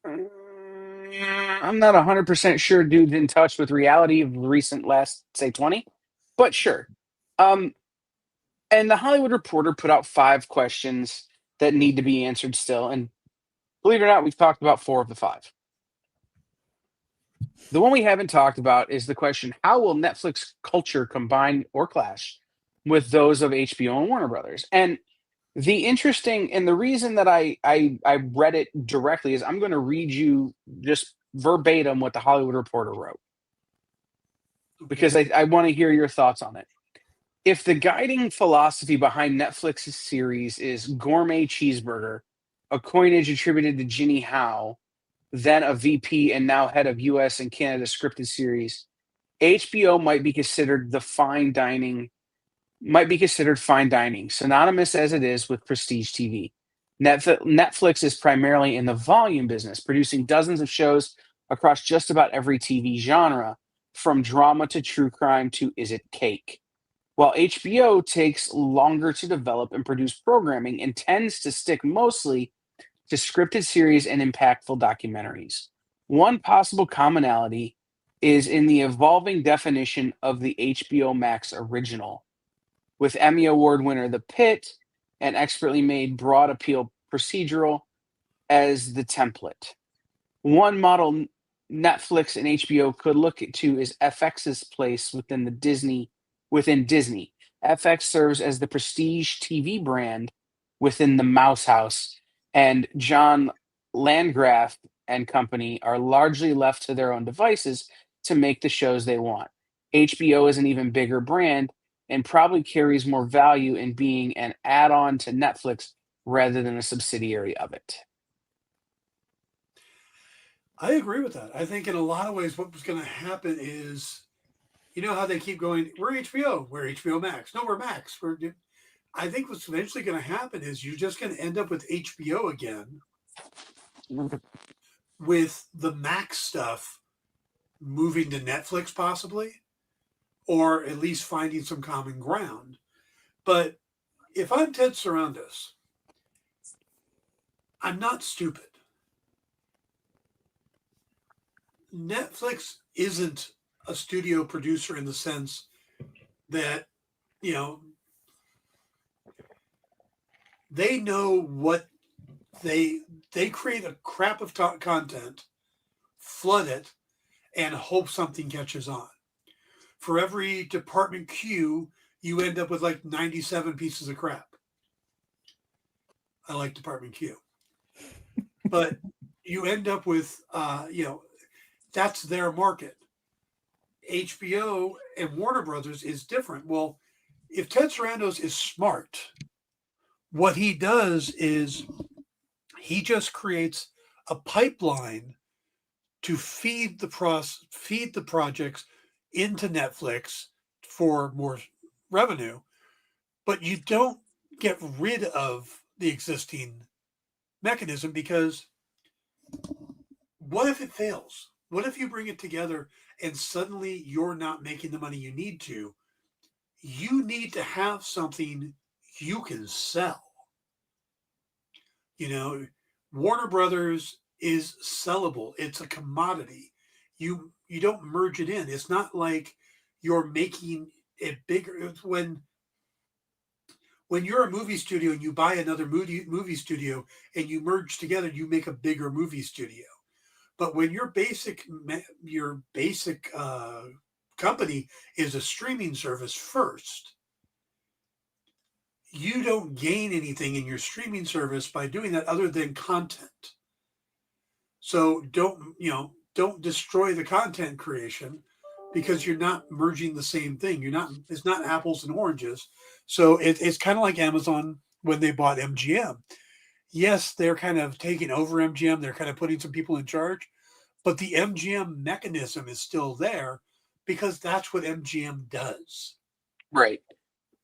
I'm not 100% sure dude's in touch with reality of the recent last, say, 20, but sure. Um, and the Hollywood Reporter put out 5 questions that need to be answered still. And believe it or not, we've talked about 4 of the 5. The one we haven't talked about is the question: how will Netflix culture combine or clash with those of HBO and Warner Brothers? And the reason that I read it directly is I'm going to read you just verbatim what the Hollywood Reporter wrote, because I want to hear your thoughts on it. If the guiding philosophy behind Netflix's series is gourmet cheeseburger, a coinage attributed to Ginny Howe, then a VP and now head of US and Canada scripted series, HBO might be considered fine dining, synonymous as it is with prestige TV. Netflix is primarily in the volume business, producing dozens of shows across just about every TV genre, from drama to true crime to Is It Cake? While HBO takes longer to develop and produce programming and tends to stick mostly to scripted series and impactful documentaries. One possible commonality is in the evolving definition of the HBO Max original, with Emmy Award winner The Pitt, an expertly made broad appeal procedural, as the template. One model Netflix and HBO could look to is FX's place within Disney. FX serves as the prestige TV brand within the Mouse House, and John Landgraf and company are largely left to their own devices to make the shows they want. HBO is an even bigger brand and probably carries more value in being an add-on to Netflix rather than a subsidiary of it. I agree with that. I think in a lot of ways, what was going to happen is, you know how they keep going, we're HBO, we're HBO Max. No, we're Max. I think what's eventually going to happen is you're just going to end up with HBO again, with the Max stuff moving to Netflix possibly, or at least finding some common ground. But if I'm Ted Sarandos, I'm not stupid. Netflix isn't a studio producer in the sense that, you know, they know what they create a crap of content, flood it, and hope something catches on. For every department Q, you end up with like 97 pieces of crap. I like Department Q. But you end up with, that's their market. HBO and Warner Brothers is different. Well, if Ted Sarandos is smart, what he does is he just creates a pipeline to feed the projects into Netflix for more revenue, but you don't get rid of the existing mechanism, because what if it fails? What if you bring it together and suddenly you're not making the money you need to? You need to have something you can sell. You know, Warner Brothers is sellable. It's a commodity. You don't merge it in. It's not like you're making it bigger. It's when you're a movie studio and you buy another movie studio and you merge together, you make a bigger movie studio. But when your basic company is a streaming service first, you don't gain anything in your streaming service by doing that other than content. So don't destroy the content creation because you're not merging the same thing. You're not. It's not apples and oranges. So it's kind of like Amazon when they bought MGM. Yes, they're kind of taking over MGM. They're kind of putting some people in charge, but the MGM mechanism is still there because that's what MGM does. Right. You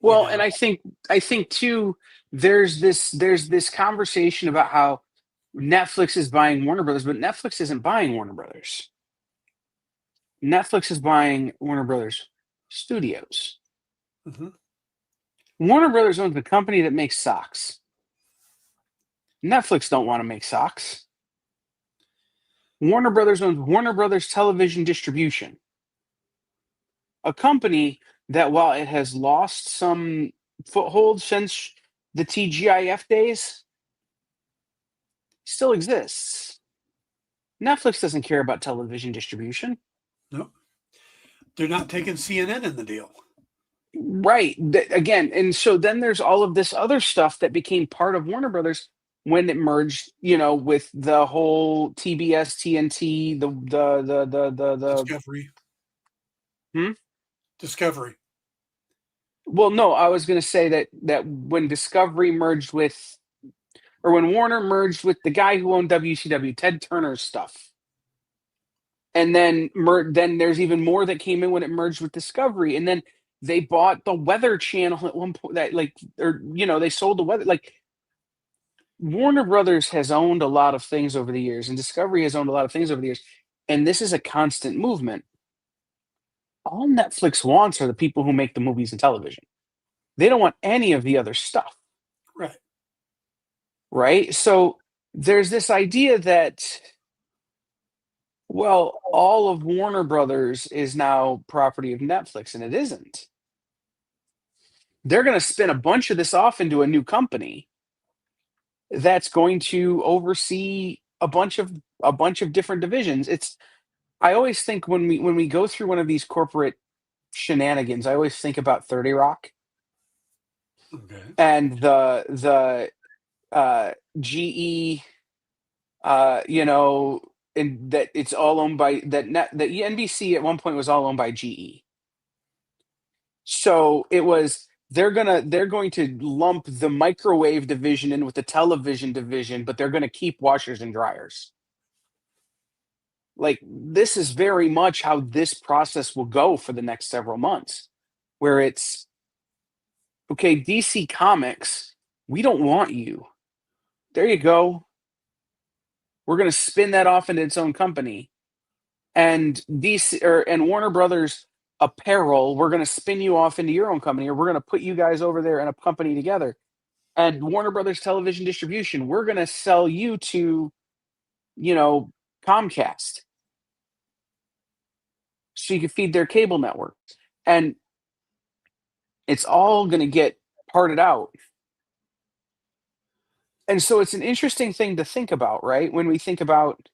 Well, and know. I think too, there's this conversation about how Netflix is buying Warner Brothers, but Netflix isn't buying Warner Brothers. Netflix is buying Warner Brothers Studios. Mm-hmm. Warner Brothers owns the company that makes socks. Netflix don't want to make socks. Warner Brothers owns Warner Brothers Television Distribution, a company that, while it has lost some foothold since the TGIF days, still exists. Netflix doesn't care about television distribution. No, they're not taking CNN in the deal. Right. Again, and so then there's all of this other stuff that became part of Warner Brothers when it merged, with the whole TBS, TNT, the Discovery. hmm? Discovery. Well, no, I was going to say that when Discovery merged with, or when Warner merged with the guy who owned WCW, Ted Turner's stuff. And then then there's even more that came in when it merged with Discovery, and then they bought the Weather Channel at one point. That they sold the Weather. Like, Warner Brothers has owned a lot of things over the years, and Discovery has owned a lot of things over the years, and this is a constant movement. All Netflix wants are the people who make the movies and television. They don't want any of the other stuff, Right. right? So there's this idea that, well, all of Warner Brothers is now property of Netflix, and it isn't. They're going to spin a bunch of this off into a new company that's going to oversee a bunch of different divisions. I always think when we go through one of these corporate shenanigans, I always think about 30 Rock Okay. and the GE, and that it's all owned by that NBC at one point was all owned by GE. So they're going to lump the microwave division in with the television division, but they're going to keep washers and dryers. Like, this is very much how this process will go for the next several months, where it's okay, DC Comics, we don't want you. There you go. We're going to spin that off into its own company. And and Warner Brothers Apparel, we're going to spin you off into your own company, or we're going to put you guys over there in a company together. And Warner Brothers Television Distribution, we're going to sell you to, Comcast, so you can feed their cable network. And it's all going to get parted out. And so it's an interesting thing to think about, right? When we think about,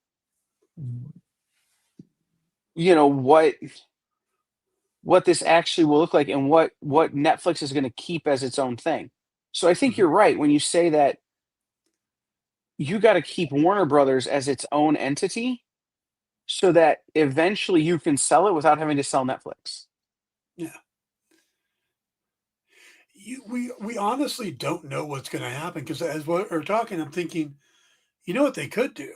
what this actually will look like, and what Netflix is going to keep as its own thing. So I think Mm-hmm. you're right when you say that you got to keep Warner Brothers as its own entity so that eventually you can sell it without having to sell Netflix. Yeah. We honestly don't know what's going to happen because as we're talking, I'm thinking, you know what they could do?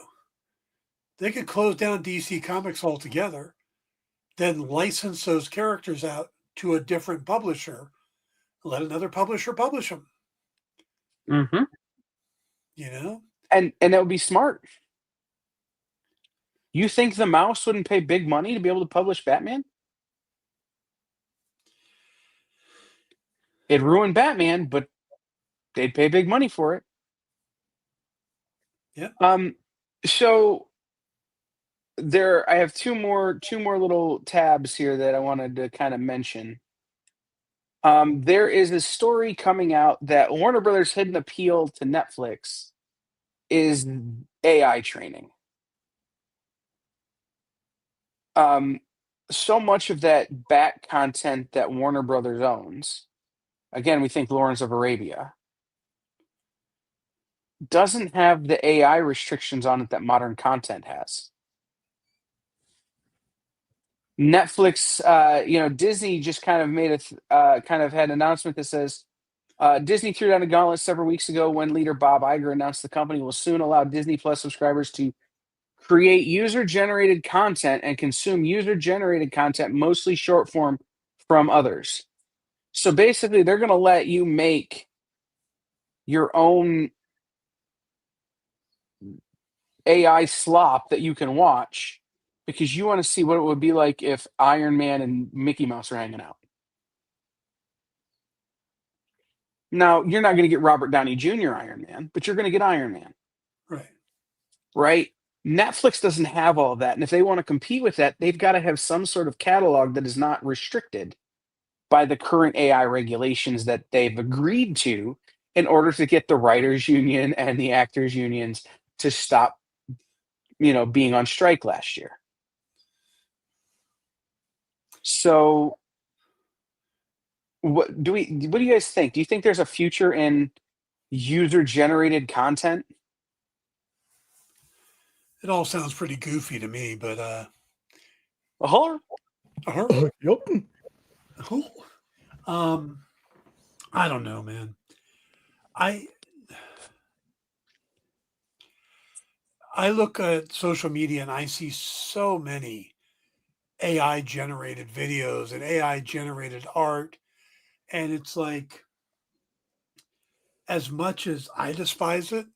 They could close down DC Comics altogether, then license those characters out to a different publisher, let another publisher publish them. Mm-hmm. You know, And that would be smart. You think the Mouse wouldn't pay big money to be able to publish Batman? It ruined Batman, but they'd pay big money for it. yeah. So I have two more little tabs here that I wanted to kind of mention. There is a story coming out that Warner Brothers' hidden appeal to Netflix is AI training. Um, so much of that Bat content that Warner Brothers owns, again, we think Lawrence of Arabia, doesn't have the AI restrictions on it that modern content has. Netflix, Disney just kind of made kind of had an announcement that says Disney threw down a gauntlet several weeks ago when leader Bob Iger announced the company will soon allow Disney Plus subscribers to create user-generated content and consume user-generated content, mostly short form, from others. So basically, they're going to let you make your own AI slop that you can watch because you want to see what it would be like if Iron Man and Mickey Mouse are hanging out. Now, you're not going to get Robert Downey Jr. Iron Man, but you're going to get Iron Man, Right. right? Netflix doesn't have all of that. And if they want to compete with that, they've got to have some sort of catalog that is not restricted by the current AI regulations that they've agreed to in order to get the writers union and the actors unions to stop, being on strike last year. So what do you guys think? Do you think there's a future in user generated content? It all sounds pretty goofy to me, but Uh-huh. Yep. I don't know, man. I look at social media and I see so many AI generated videos and AI generated art, and it's like, as much as I despise it,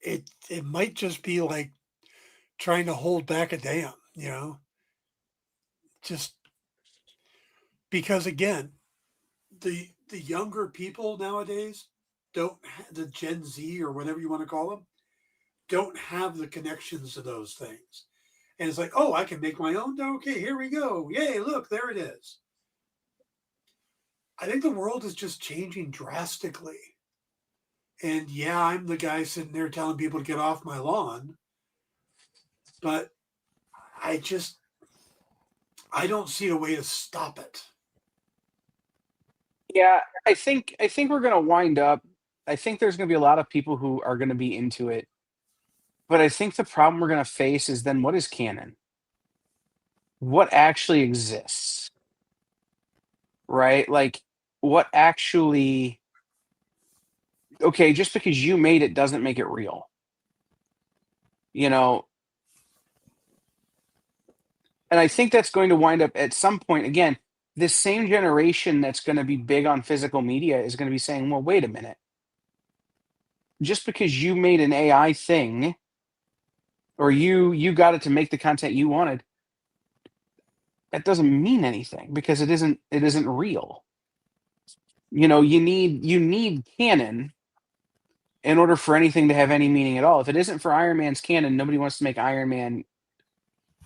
it might just be like trying to hold back a dam, just because, again, the younger people nowadays the Gen Z or whatever you want to call them, don't have the connections to those things. And it's like, oh, I can make my own. Okay, here we go. Yay, look, there it is. I think the world is just changing drastically. And yeah, I'm the guy sitting there telling people to get off my lawn. But I just, I don't see a way to stop it. Yeah, I think we're gonna wind up. I think there's gonna be a lot of people who are gonna be into it. But I think the problem we're gonna face is then what is canon? What actually exists? Right? Like what actually okay, just because you made it doesn't make it real. You know, and I think that's going to wind up at some point again, this same generation that's going to be big on physical media is going to be saying, "Well, wait a minute. Just because you made an AI thing or you got it to make the content you wanted, that doesn't mean anything because it isn't real." You need canon in order for anything to have any meaning at all. If it isn't for Iron Man's canon, nobody wants to make Iron Man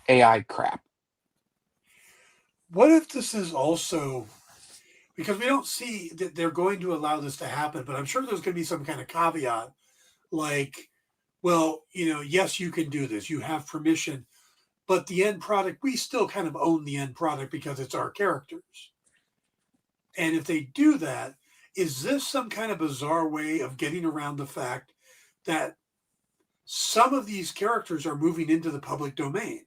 AI crap. What if this is also, because we don't see that they're going to allow this to happen, but I'm sure there's going to be some kind of caveat like, well, yes, you can do this. You have permission, but the end product, we still kind of own the end product because it's our characters. And if they do that, is this some kind of bizarre way of getting around the fact that some of these characters are moving into the public domain?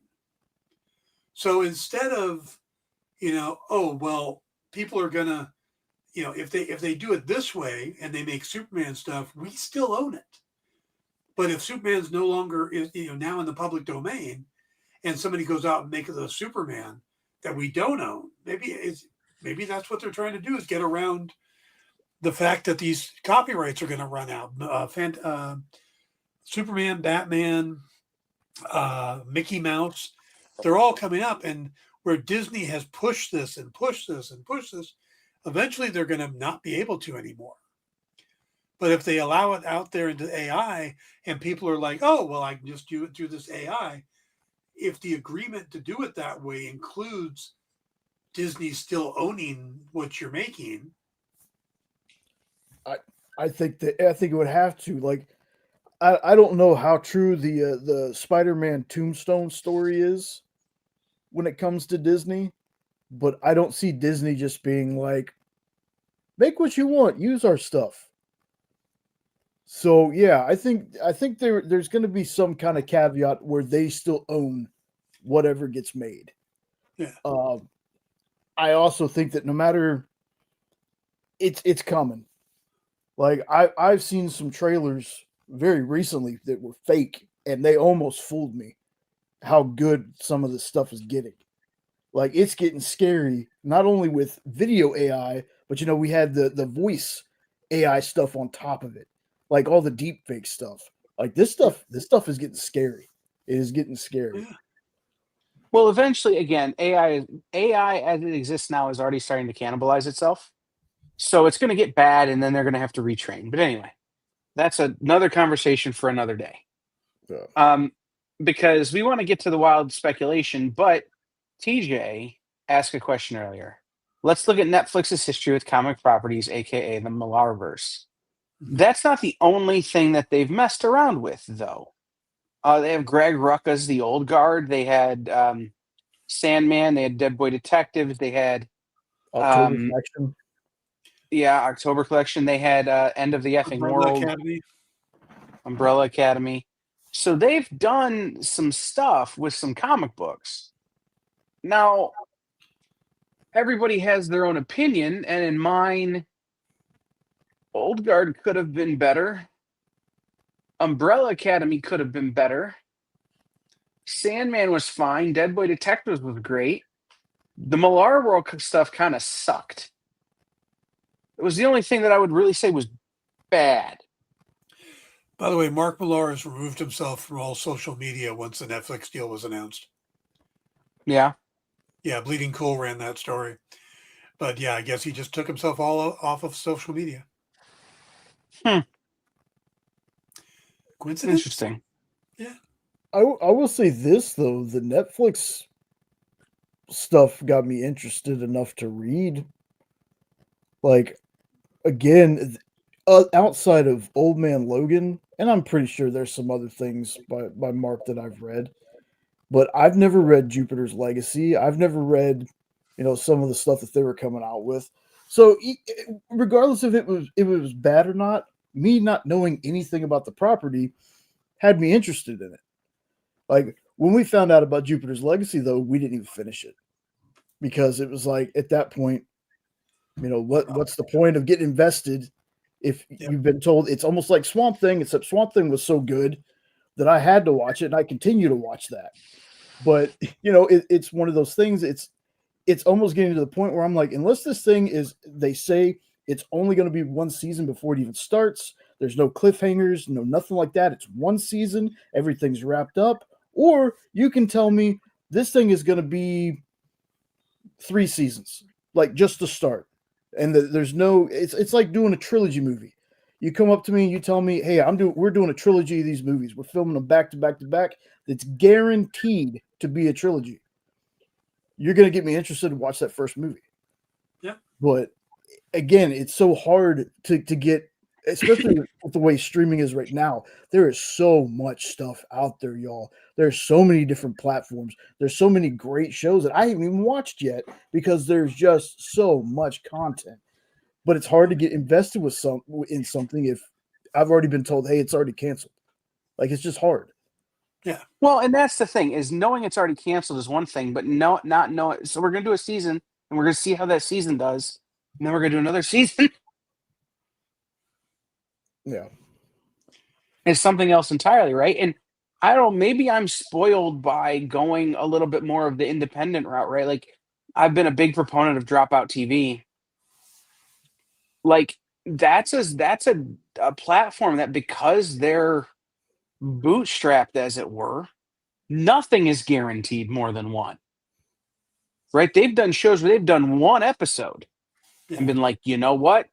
So instead of, oh, well, people are going to, if they do it this way and they make Superman stuff, we still own it. But if Superman's no longer is, now in the public domain, and somebody goes out and makes a Superman that we don't own, maybe that's what they're trying to do, is get around the fact that these copyrights are going to run out. Superman, Batman, Mickey Mouse, they're all coming up, and where Disney has pushed this and pushed this and pushed this, eventually they're going to not be able to anymore. But if they allow it out there into AI and people are like, oh, well, I can just do it through this AI, if the agreement to do it that way includes Disney still owning what you're making, I think it would have to. Like, I don't know how true the Spider-Man Tombstone story is when it comes to Disney, but I don't see Disney just being like, make what you want, use our stuff. So yeah, I think there's going to be some kind of caveat where they still own whatever gets made. Yeah. Um, I also think that no matter it's coming. Like I've seen some trailers very recently that were fake, and they almost fooled me. How good some of this stuff is getting. Like it's getting scary, not only with video AI, but we had the voice AI stuff on top of it, like all the deep fake stuff. Like this stuff is getting scary. It is getting scary. Yeah. Well, eventually, again, AI as it exists now is already starting to cannibalize itself. So it's going to get bad, and then they're going to have to retrain. But anyway, that's another conversation for another day. Yeah. Um, because we want to get to the wild speculation, but TJ asked a question earlier. Let's look at Netflix's history with comic properties, aka the Millarverse. Mhm. That's not the only thing that they've messed around with, though. They have Greg Rucka's The Old Guard. They had Sandman. They had Dead Boy Detectives. They had October um, faction. yeah, October Collection. They had End of the Effing Umbrella World, Academy. Umbrella Academy. So they've done some stuff with some comic books. Now, everybody has their own opinion, and in mine, Old Guard could have been better. Umbrella Academy could have been better. Sandman was fine. Dead Boy Detectives was great. The Millar World stuff kind of sucked. It was the only thing that I would really say was bad. By the way, Mark Millar has removed himself from all social media once the Netflix deal was announced. Yeah. Yeah, Bleeding Cool ran that story. But yeah, I guess he just took himself all off of social media. Hmm. Coincidence? Interesting. Yeah. I will say this though, the Netflix stuff got me interested enough to read. Like again, outside of Old Man Logan, and I'm pretty sure there's some other things by Mark that I've read, but I've never read Jupiter's Legacy. I've never read, some of the stuff that they were coming out with. So regardless if it was bad or not, me not knowing anything about the property had me interested in it. Like when we found out about Jupiter's Legacy, though, we didn't even finish it because it was like at that point, what's the point of getting invested if Yep. you've been told it's almost like Swamp Thing, except Swamp Thing was so good that I had to watch it and I continue to watch that. But it's one of those things. It's almost getting to the point where I'm like, unless this thing is, they say it's only going to be one season before it even starts. There's no cliffhangers, no nothing like that. It's one season, everything's wrapped up. Or you can tell me this thing is going to be 3 seasons, like just to start. And there's no, it's like doing a trilogy movie. You come up to me and you tell me, hey, we're doing a trilogy of these movies. We're filming them back to back to back. That's guaranteed to be a trilogy. You're going to get me interested to watch that first movie. Yeah. But again, it's so hard to get, especially with the way streaming is right now. There is so much stuff out there, y'all. There's so many different platforms. There's so many great shows that I haven't even watched yet because there's just so much content. But it's hard to get invested in something if I've already been told, hey, it's already canceled. Like it's just hard. Yeah. Well, and that's the thing is knowing it's already canceled is one thing, but not knowing. So we're going to do a season, and we're going to see how that season does, and then we're going to do another season. Yeah. Is something else entirely, right? And I don't know, maybe I'm spoiled by going a little bit more of the independent route, right? Like I've been a big proponent of Dropout TV. Like that's a platform that because they're bootstrapped as it were, nothing is guaranteed more than one. Right? They've done shows where they've done one episode and Yeah. been like, you know what?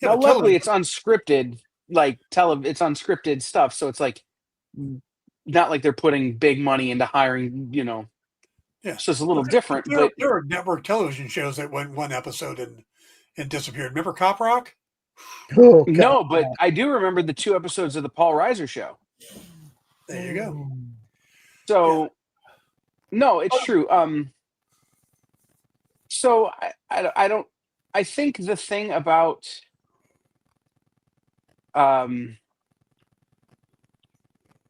Yeah, Now but luckily television. it's unscripted, like it's unscripted stuff, so it's like not like they're putting big money into hiring, Yeah. so it's a little But different, there, but there are network television shows that went one episode and disappeared. Remember Cop Rock? Oh God. no, but I do remember the 2 episodes of the Paul Reiser show. There you go. Yeah. So, no, it's true. So I don't I think the thing about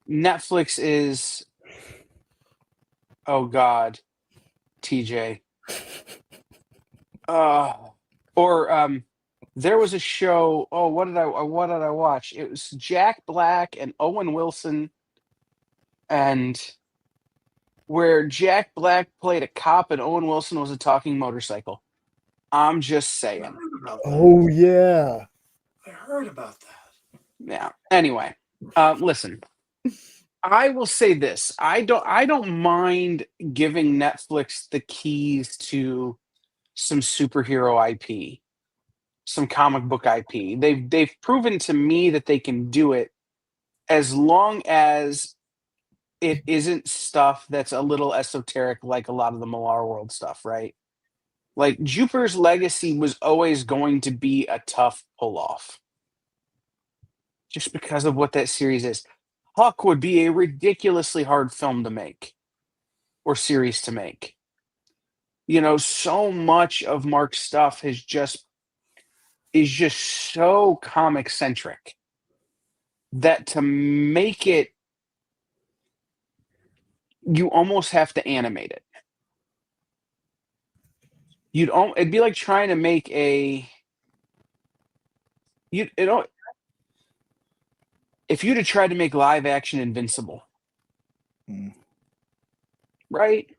Netflix is, oh God, TJ. Or there was a show. Oh, what did I watch? It was Jack Black and Owen Wilson, and where Jack Black played a cop and Owen Wilson was a talking motorcycle. I'm just I saying. heard about that. Oh yeah. I heard about that. Yeah. Anyway, listen. I will say this. I don't mind giving Netflix the keys to some superhero IP, some comic book IP. They've proven to me that they can do it as long as it isn't stuff that's a little esoteric like a lot of the Millar World stuff, right? Like Jupiter's Legacy was always going to be a tough pull off just because of what that series is. Huck would be a ridiculously hard film to make or series to make. You know, so much of Mark's stuff is just so comic centric that to make it, you almost have to animate it. It'd be like trying to make if you'd have tried to make live action Invincible, right?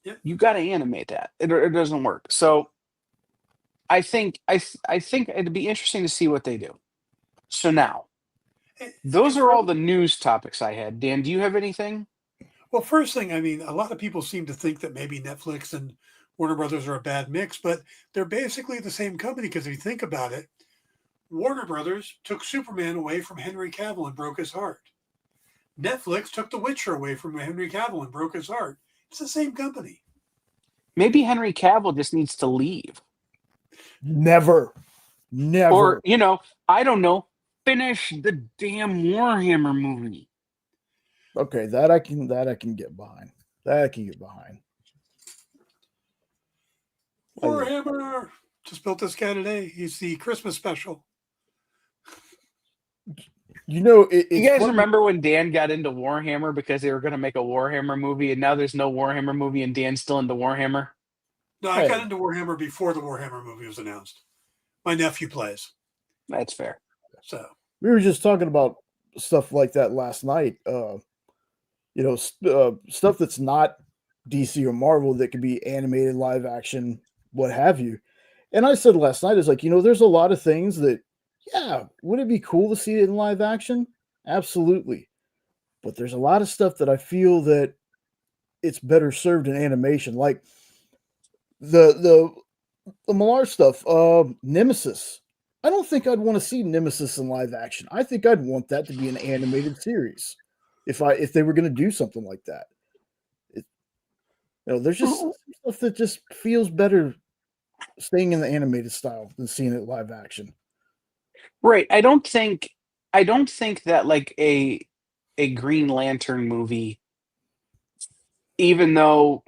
Yep. You got to animate that. It doesn't work. So I think it'd be interesting to see what they do. So now, those are all the news topics I had. Dan, do you have anything? Well, first thing, I mean, a lot of people seem to think that maybe Netflix and Warner Brothers are a bad mix, but they're basically the same company because if you think about it, Warner Brothers took Superman away from Henry Cavill and broke his heart. Netflix took The Witcher away from Henry Cavill and broke his heart. It's the same company. Maybe Henry Cavill just needs to leave. Never. Or, I don't know, finish the damn Warhammer movie. Okay, that I can get behind. That I can get behind. Warhammer! Just built this guy today. He's the Christmas special. You know, you guys funny. Remember when Dan got into Warhammer because they were going to make a Warhammer movie, and now there's no Warhammer movie, and Dan's still into Warhammer? No, I got into Warhammer before the Warhammer movie was announced. My nephew plays. That's fair. So we were just talking about stuff like that last night. Stuff that's not DC or Marvel that could be animated, live action, what have you. And I said last night, is like, there's a lot of things that, yeah, would it be cool to see it in live action? Absolutely. But there's a lot of stuff that I feel that it's better served in animation. Like the Millar stuff, Nemesis. I don't think I'd want to see Nemesis in live action. I think I'd want that to be an animated series if they were going to do something like that. There's just stuff that just feels better staying in the animated style than seeing it live action. Right. I don't think that like a Green Lantern movie, even though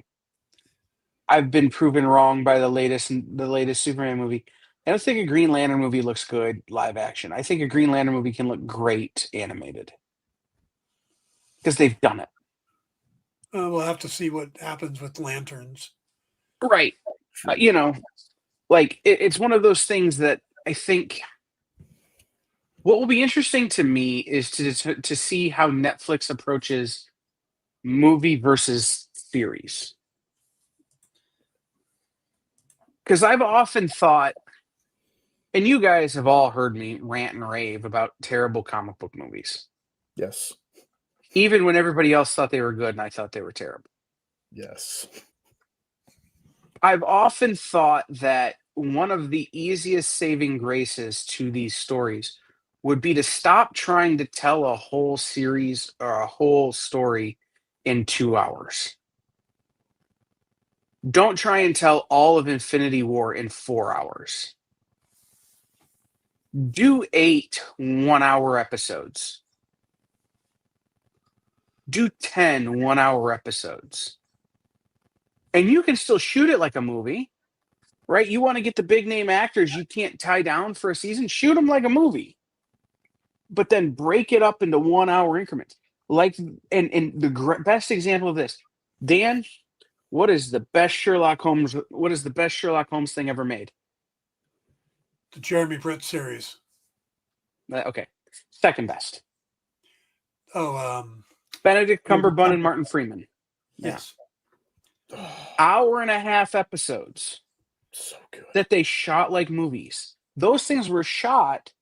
I've been proven wrong by the latest Superman movie, I don't think a Green Lantern movie looks good live action. I think a Green Lantern movie can look great animated because they've done it. We'll have to see what happens with Lanterns. Right. It's one of those things that I think what will be interesting to me is to see how Netflix approaches movie versus series. Because I've often thought, and you guys have all heard me rant and rave about terrible comic book movies. Yes. Even when everybody else thought they were good and I thought they were terrible. Yes. I've often thought that one of the easiest saving graces to these stories would be to stop trying to tell a whole series or a whole story in 2 hours. Don't try and tell all of Infinity War in 4 hours. Do 8 one-hour episodes. Do 10 one-hour episodes. And you can still shoot it like a movie, right? You want to get the big name actors you can't tie down for a season? Shoot them like a movie. but then break it up into 1 hour increments. Like, and the best example of this, Dan, what is the best Sherlock Holmes? What is the best Sherlock Holmes thing ever made? The Jeremy Brett series. Okay, second best. Oh, Benedict Cumberbatch and Martin Freeman. yes. Yeah. Hour and a half episodes. So good. That they shot like movies. Those things were shot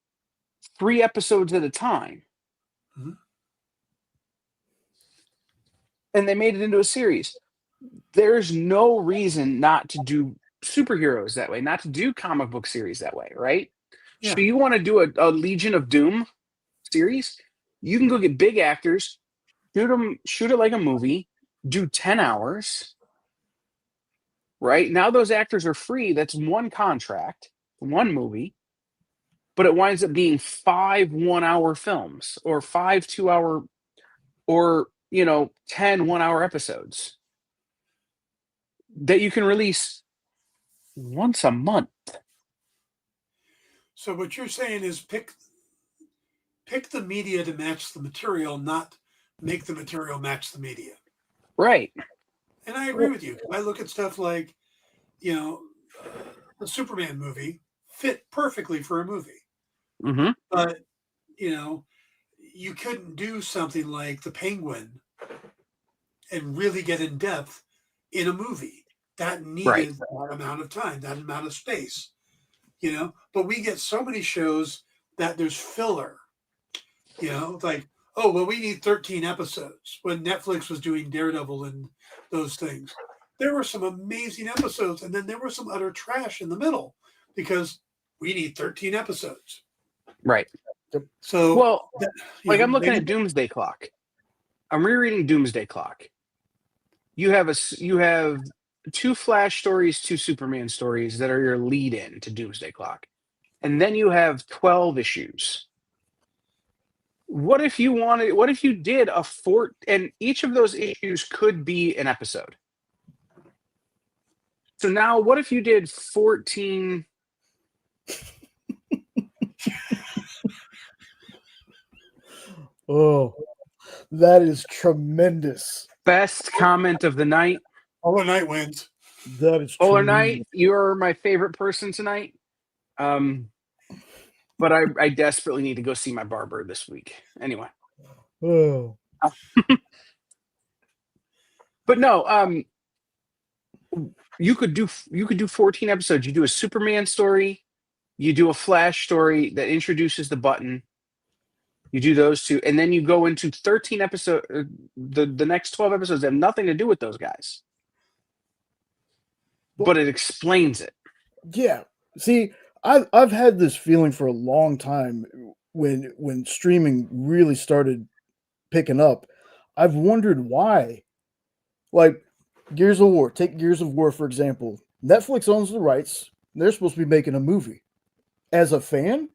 3 episodes at a time. Mm-hmm. And they made it into a series. There's no reason not to do superheroes that way, not to do comic book series that way, right? Yeah. So you want to do a Legion of Doom series, you can go get big actors, shoot it like a movie, do 10 hours, right? Now those actors are free. That's one contract, one movie, but it winds up being 5 1-hour films or 5 2-hour or 10 1-hour episodes that you can release once a month. So what you're saying is pick the media to match the material, not make the material match the media. Right. And I agree with you. I look at stuff like, the Superman movie fit perfectly for a movie. Mm-hmm. But, you couldn't do something like The Penguin and really get in depth in a movie. That needed that amount of time, that amount of space, But we get so many shows that there's filler, like, oh, well, we need 13 episodes. When Netflix was doing Daredevil and those things, there were some amazing episodes, and then there was some utter trash in the middle because we need 13 episodes. Right. So, well, I'm looking at Doomsday Clock. I'm rereading Doomsday Clock. You have 2 Flash stories, 2 Superman stories that are your lead-in to Doomsday Clock. And then you have 12 issues. What if you did and each of those issues could be an episode? So now what if you did 14? Oh, that is tremendous. Best comment of the night. Polar Night wins. That is Polar tremendous. Night, you're my favorite person tonight. But I desperately need to go see my barber this week. Anyway. Oh. But no, you could do 14 episodes. You do a Superman story, you do a Flash story that introduces the Button. You do those 2, and then you go into 13 episodes. The next 12 episodes have nothing to do with those guys, but it explains it. Yeah. See, I've had this feeling for a long time when streaming really started picking up. I've wondered why. Like Gears of War. Take Gears of War, for example. Netflix owns the rights. They're supposed to be making a movie. As a fan,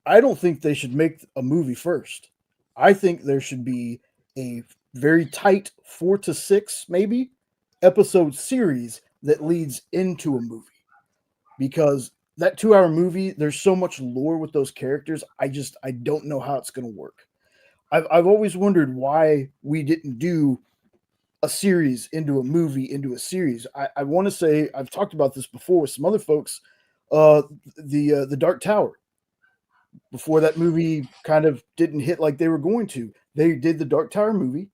I don't think they should make a movie first. I think there should be a very tight 4 to 6, maybe, episode series that leads into a movie. Because that 2-hour movie, there's so much lore with those characters. I don't know how it's going to work. I've always wondered why we didn't do a series into a movie into a series. I want to say, I've talked about this before with some other folks, the Dark Tower. Before that movie kind of didn't hit like they were going to, they did the Dark Tower movie,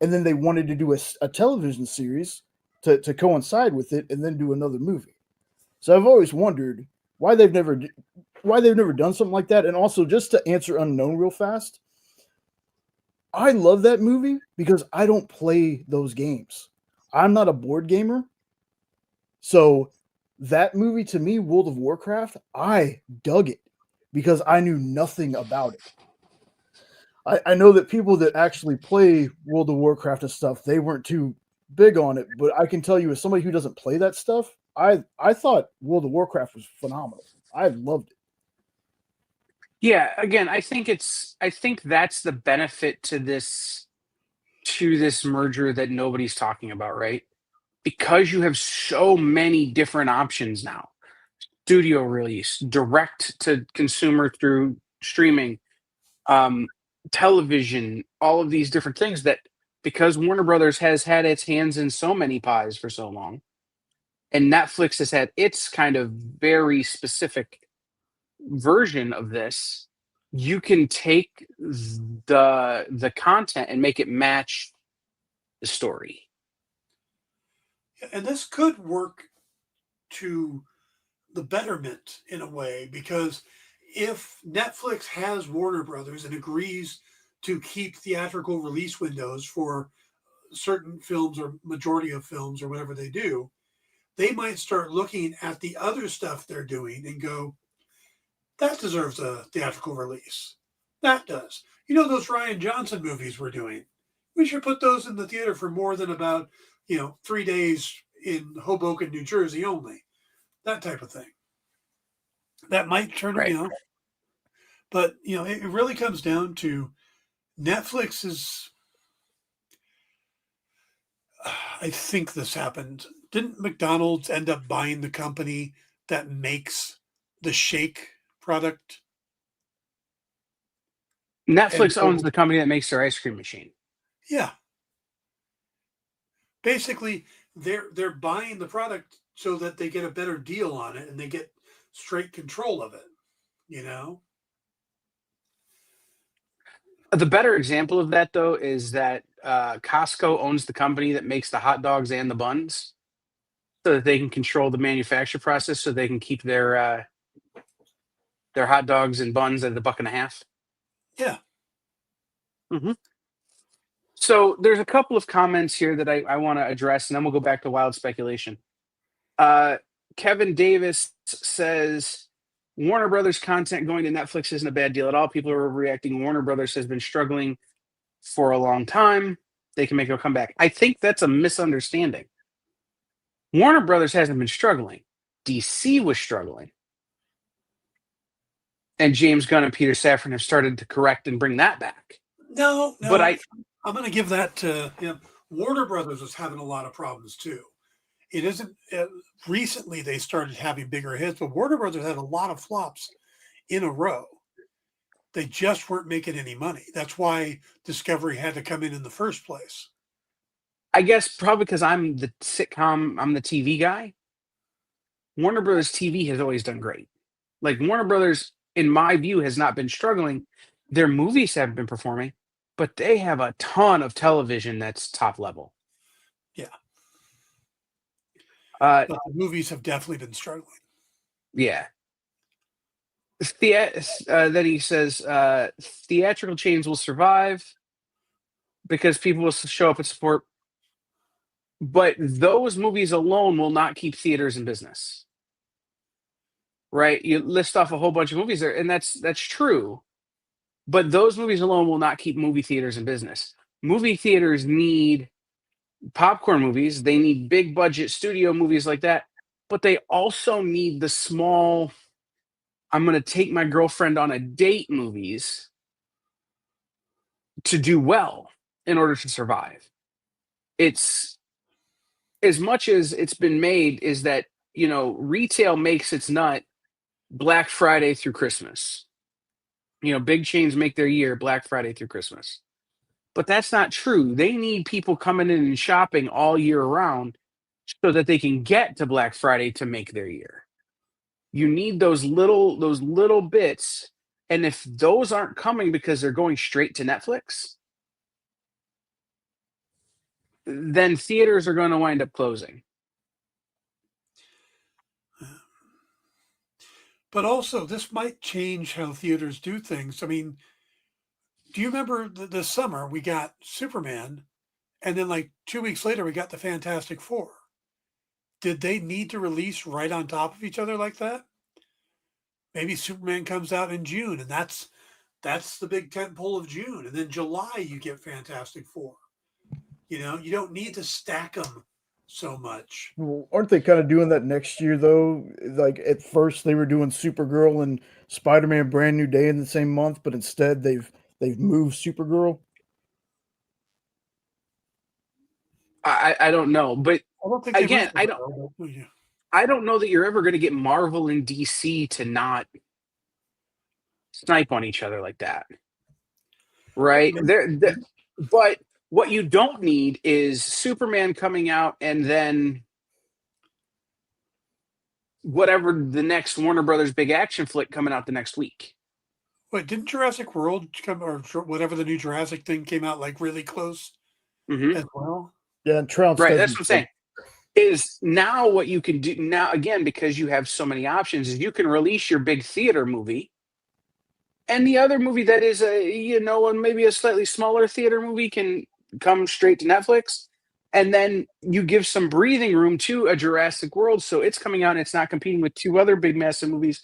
and then they wanted to do a television series to coincide with it, and then do another movie. So I've always wondered why they've never done something like that. And also, just to answer Unknown real fast, I love that movie because I don't play those games. I'm not a board gamer. So that movie, to me, World of Warcraft, I dug it because I knew nothing about it. I know that people that actually play World of Warcraft and stuff, they weren't too big on it, but I can tell you, as somebody who doesn't play that stuff, I thought World of Warcraft was phenomenal. I loved it. Yeah, again, I think that's the benefit to this merger that nobody's talking about, right? Because you have so many different options now. Studio release, direct to consumer through streaming, television, all of these different things that because Warner Brothers has had its hands in so many pies for so long, and Netflix has had its kind of very specific version of this, you can take the content and make it match the story. And this could work to the betterment in a way, because if Netflix has Warner Brothers and agrees to keep theatrical release windows for certain films or majority of films or whatever they do, they might start looking at the other stuff they're doing and go, that deserves a theatrical release. That does. You know, those Ryan Johnson movies we're doing, we should put those in the theater for more than about, 3 days in Hoboken, New Jersey only. That type of thing. That might turn Right. them, but it really comes down to Netflix is. I think this happened. Didn't McDonald's end up buying the company that makes the shake product? And Netflix owns so, the company that makes their ice cream machine. yeah, basically they're buying the product so that they get a better deal on it and they get straight control of it. You know, The better example of that, though, is that Costco owns the company that makes the hot dogs and the buns, so that they can control the manufacture process, so they can keep their hot dogs and buns at $1.50. yeah. hmm So there's a couple of comments here that I want to address, and then we'll go back to wild speculation. Uh, Kevin Davis says Warner Brothers content going to Netflix isn't a bad deal at all. People are overreacting. Warner Brothers has been struggling for a long time. They can make a comeback. I think that's a misunderstanding. Warner Brothers hasn't been struggling. DC was struggling. And James Gunn and Peter Safran have started to correct and bring that back. No, But I'm going to give that to Warner Brothers was having a lot of problems too. It isn't recently they started having bigger hits, but Warner Brothers had a lot of flops in a row. They just weren't making any money. That's why Discovery had to come in the first place. I guess probably because I'm the TV guy. Warner Brothers TV has always done great. Like Warner Brothers, in my view, has not been struggling. Their movies have been performing, but they have a ton of television that's top level. Yeah. Uh, But the movies have definitely been struggling. yeah. Then he says theatrical chains will survive because people will show up and support, but those movies alone will not keep theaters in business. Right? You list off a whole bunch of movies there, and that's true. But those movies alone will not keep movie theaters in business. Movie theaters need popcorn movies. They need big budget studio movies like that. But they also need the small, I'm going to take my girlfriend on a date movies to do well in order to survive. It's as much as it's been made is that, retail makes its nut Black Friday through Christmas. Big chains make their year Black Friday through Christmas. But that's not true. They need people coming in and shopping all year round so that they can get to Black Friday to make their year. You need those little bits, and if those aren't coming because they're going straight to Netflix, then theaters are going to wind up closing. But also, this might change how theaters do things. I mean, do you remember this summer we got Superman, and then like 2 weeks later we got the Fantastic Four? Did they need to release right on top of each other like that? Maybe Superman comes out in June, and that's the big tentpole of June, and then July you get Fantastic Four. You don't need to stack them so much. Well, aren't they kind of doing that next year though? Like at first they were doing Supergirl and Spider-Man Brand New Day in the same month, but instead they've moved Supergirl. I don't know, but I don't think they again, moved the girl, but, yeah. I don't know that you're ever going to get Marvel and DC to not snipe on each other like that. right? But what you don't need is Superman coming out and then whatever the next Warner Brothers big action flick coming out the next week. Wait, didn't Jurassic World come, or whatever the new Jurassic thing came out like really close Mm-hmm. as well? Yeah, and trounced Right, as that's you what I'm said. saying. Is now what you can do now again because you have so many options is you can release your big theater movie and the other movie that is and maybe a slightly smaller theater movie can come straight to Netflix and then you give some breathing room to a Jurassic World so it's coming out and it's not competing with two other big massive movies,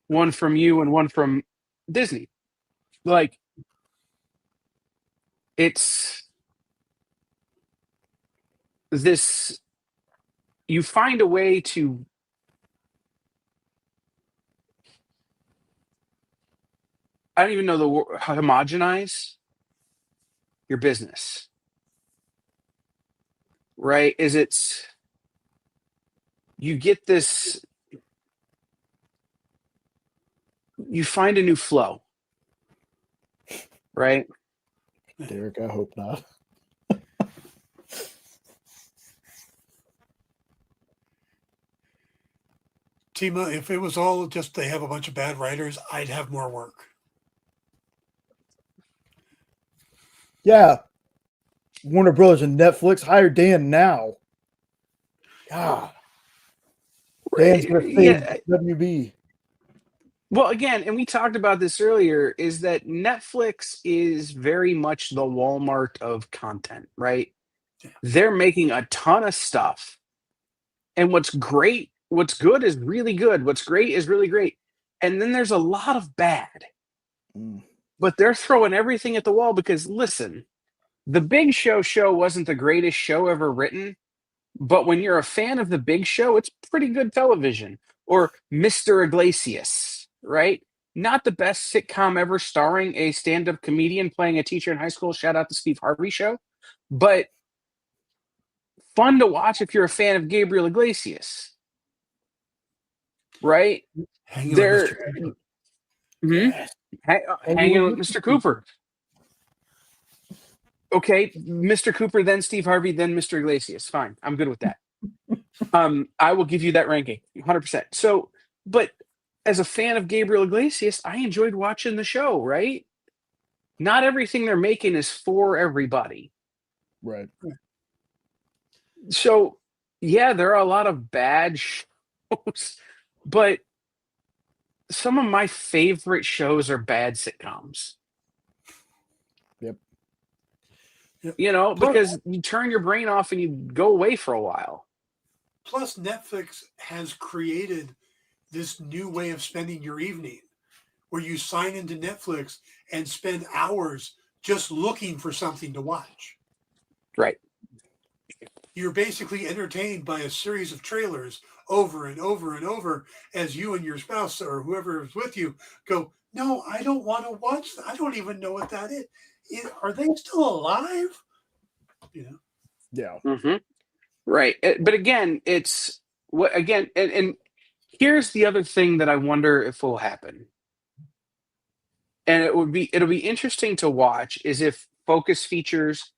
one from you and one from Disney. Like it's this you find a way to I don't even know the word homogenize your business, right? Is it's you get this, you find a new flow, right? Derek, I hope not. Tima, if it was all just they have a bunch of bad writers, I'd have more work. Yeah. Warner Brothers and Netflix, hire Dan now. God. Dan's gonna save Yeah. WB. Well, again, and we talked about this earlier, is that Netflix is very much the Walmart of content, right? Yeah. They're making a ton of stuff. And what's good is really good. What's great is really great. And then there's a lot of bad. But they're throwing everything at the wall because listen, the Big Show wasn't the greatest show ever written, but when you're a fan of the Big Show, it's pretty good television. Or Mr. Iglesias, right? Not the best sitcom ever starring a stand-up comedian playing a teacher in high school. Shout out to Steve Harvey show. But fun to watch if you're a fan of Gabriel Iglesias. Right? Hanging with They're Mr. Cooper. Yes. hanging with Mr. Cooper. Okay, Mr. Cooper, then Steve Harvey, then Mr. Iglesias. Fine, I'm good with that. I will give you that ranking, 100%. So, but as a fan of Gabriel Iglesias, I enjoyed watching the show. Right? Not everything they're making is for everybody. Right. So, yeah, there are a lot of bad shows, but some of my favorite shows are bad sitcoms. Yep. Because you turn your brain off and you go away for a while. Plus, Netflix has created this new way of spending your evening where you sign into Netflix and spend hours just looking for something to watch. Right. You're basically entertained by a series of trailers over and over and over as you and your spouse or whoever is with you go, no, I don't want to watch that. I don't even know what that is. Are they still alive? Yeah. Mm-hmm. Right. But again, it's what again, and here's the other thing that I wonder if will happen. And it'll be interesting to watch is if Focus Features,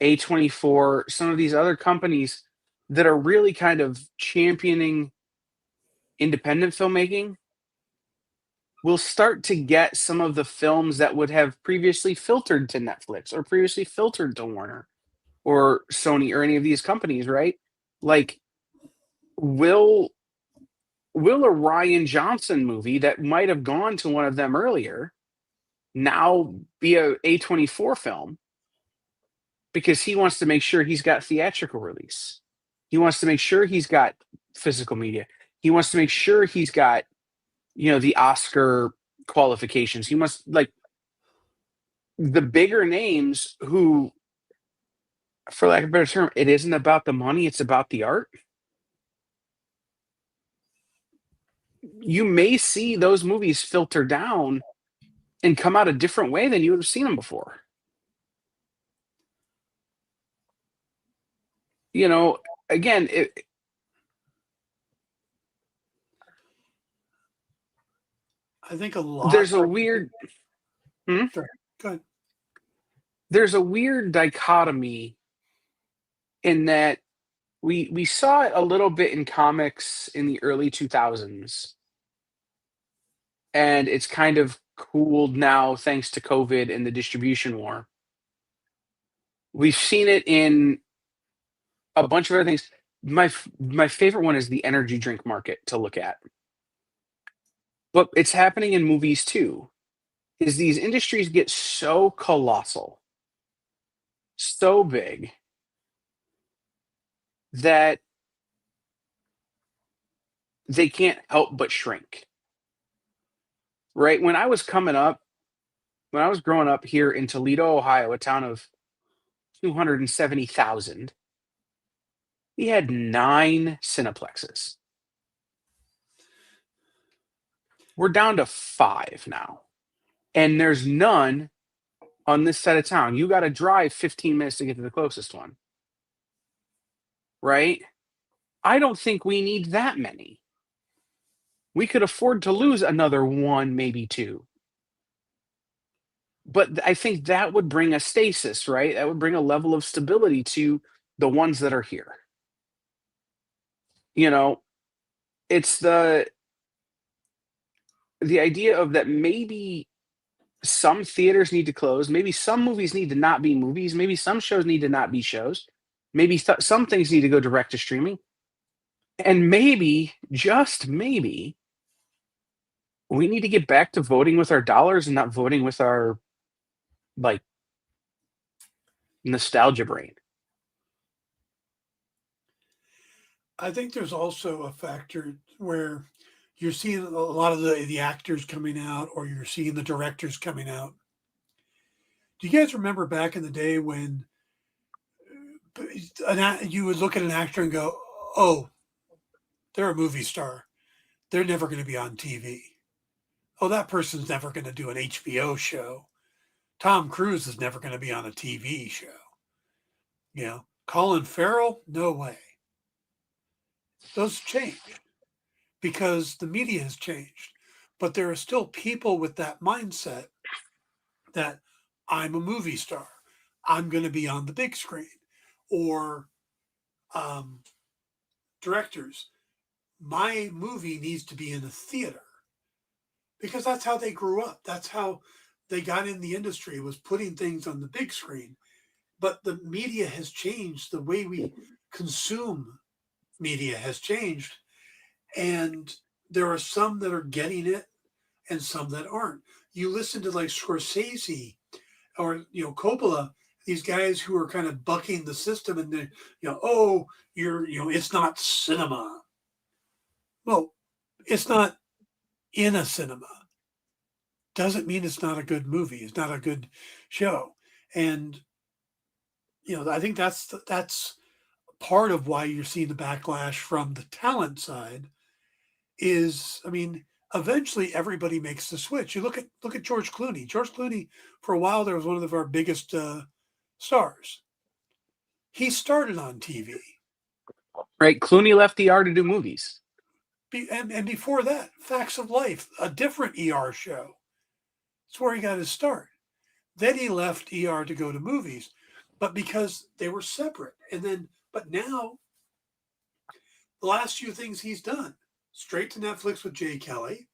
A24, some of these other companies that are really kind of championing independent filmmaking will start to get some of the films that would have previously filtered to Netflix or previously filtered to Warner or Sony or any of these companies, right? Like, will a Ryan Johnson movie that might have gone to one of them earlier now be a A24 film because he wants to make sure he's got theatrical release. He wants to make sure he's got physical media. He wants to make sure he's got, the Oscar qualifications. He must like the bigger names who, for lack of a better term, it isn't about the money, it's about the art. You may see those movies filter down and come out a different way than you would have seen them before. Again, I think a lot. there's a weird. Hmm? Sorry, go ahead. there's a weird dichotomy in that we saw it a little bit in comics in the early 2000s, and it's kind of cooled now thanks to COVID and the distribution war. We've seen it in a bunch of other things. My favorite one is the energy drink market to look at, but it's happening in movies too. Is these industries get so colossal, so big that they can't help but shrink. Right? When I was growing up here in Toledo, Ohio, a town of 270,000, we had 9 Cineplexes. We're down to 5 now. And there's none on this side of town. You got to drive 15 minutes to get to the closest one. Right? I don't think we need that many. We could afford to lose another 1, maybe 2. But I think that would bring a stasis, right? That would bring a level of stability to the ones that are here. You know, it's the idea of that maybe some theaters need to close, maybe some movies need to not be movies, maybe some shows need to not be shows, maybe some things need to go direct to streaming, and maybe, just maybe, we need to get back to voting with our dollars and not voting with our, like, nostalgia brain. I think there's also a factor where you're seeing a lot of the actors coming out, or you're seeing the directors coming out. Do you guys remember back in the day when you would look at an actor and go, "Oh, they're a movie star. They're never going to be on TV. Oh, that person's never going to do an HBO show. Tom Cruise is never going to be on a TV show. You know, Colin Farrell, no way." Those change because the media has changed. But there are still people with that mindset that I'm a movie star. I'm going to be on the big screen. Or um, directors, my movie needs to be in a theater because that's how they grew up. That's how they got in the industry, was putting things on the big screen. But the media has changed. The way we consume media has changed. And there are some that are getting it and some that aren't. You listen to like Scorsese or, Coppola, these guys who are kind of bucking the system, and they, oh, it's not cinema. Well, it's not in a cinema. Doesn't mean it's not a good movie. It's not a good show. And, I think that's part of why you're seeing the backlash from the talent side is, I mean, eventually everybody makes the switch. You look at George Clooney. George Clooney, for a while, there was one of our biggest stars. He started on TV. Right? Clooney left the ER to do movies. And before that, Facts of Life, a different ER show. It's where he got his start. Then he left ER to go to movies, but because they were separate. But now, the last few things he's done, straight to Netflix with Jay Kelly,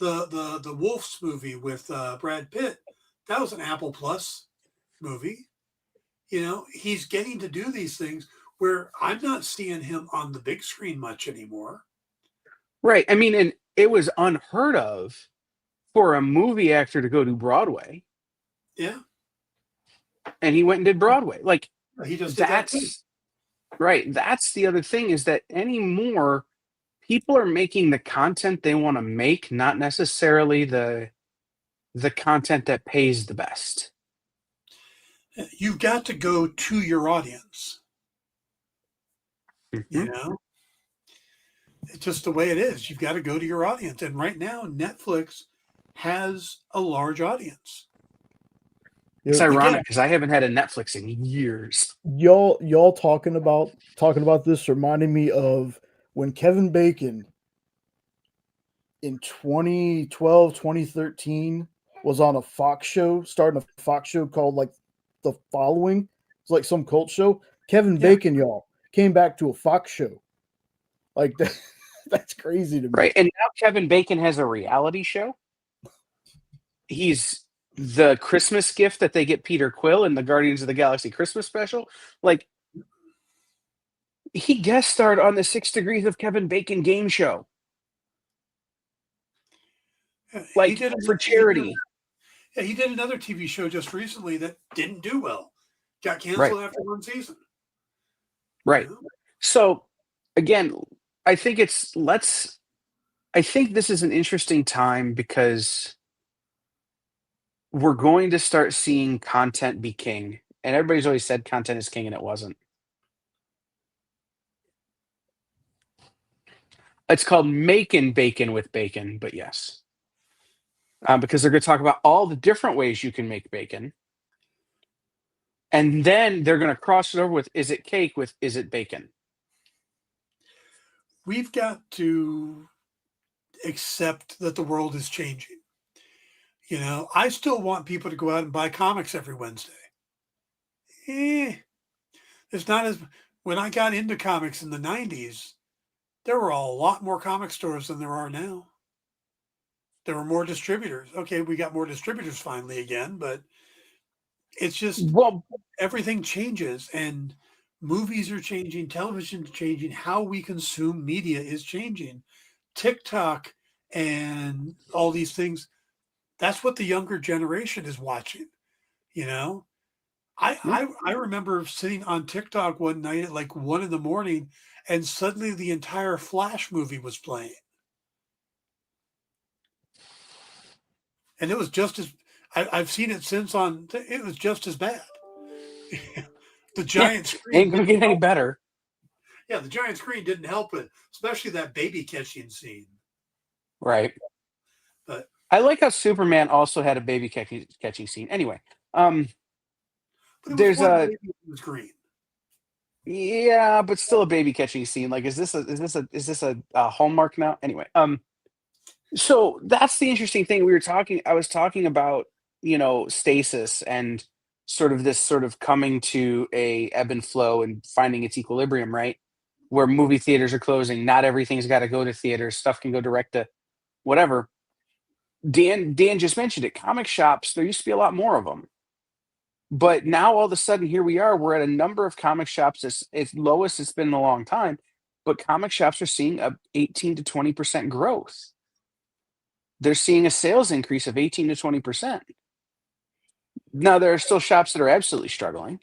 the Wolves movie with Brad Pitt, that was an Apple Plus movie. He's getting to do these things where I'm not seeing him on the big screen much anymore. Right. I mean, and it was unheard of for a movie actor to go to Broadway. Yeah. And he went and did Broadway. Like, he just did that too. Right. That's the other thing, is that anymore people are making the content they want to make, not necessarily the content that pays the best. You've got to go to your audience. Mm-hmm. It's just the way it is. You've got to go to your audience. And right now, Netflix has a large audience. It's ironic because I haven't had a Netflix in years. Y'all talking about this reminded me of when Kevin Bacon in 2012, 2013 was on a Fox show, starting a Fox show called like the following. It's like some cult show. Kevin Yeah. Bacon, y'all, came back to a Fox show. Like that, that's crazy to me. Right. And now Kevin Bacon has a reality show. He's the Christmas gift that they get Peter Quill in the Guardians of the Galaxy Christmas special. Like, he guest starred on the 6 Degrees of Kevin Bacon game show. Like, for charity. He did another TV show just recently that didn't do well. Got canceled Right. after one season. Right. You know? So, again, I think this is an interesting time because we're going to start seeing content be king. And everybody's always said content is king, and it wasn't. It's called making bacon with bacon, but yes. Because they're going to talk about all the different ways you can make bacon. And then they're going to cross it over with, is it cake with, is it bacon? We've got to accept that the world is changing. You know, I still want people to go out and buy comics every Wednesday. It's not as, when I got into comics in the 90s, there were a lot more comic stores than there are now. There were more distributors. Okay, we got more distributors finally again, but it's just, Well, everything changes, and movies are changing, television is changing, how we consume media is changing. TikTok and all these things, that's what the younger generation is watching. You know, I remember sitting on TikTok one night at like 1 a.m, and suddenly the entire Flash movie was playing. And it was just as, I've seen it since on, it was just as bad. The giant screen ain't going to get any better. Yeah, the giant screen didn't help it, especially that baby catching scene. Right. But I like how Superman also had a baby catching scene. Anyway, but it was there's one a baby on the screen. yeah, but still a baby catching scene. Like, is this a Hallmark now? Anyway, so that's the interesting thing. I was talking about, stasis and this sort of coming to a ebb and flow and finding its equilibrium, right? Where movie theaters are closing, not everything's got to go to theaters. Stuff can go direct to whatever. Dan just mentioned it. Comic shops, there used to be a lot more of them. But now all of a sudden, here we are. We're at a number of comic shops. It's lowest it's been in a long time. But comic shops are seeing a 18 to 20% growth. They're seeing a sales increase of 18 to 20%. Now, there are still shops that are absolutely struggling.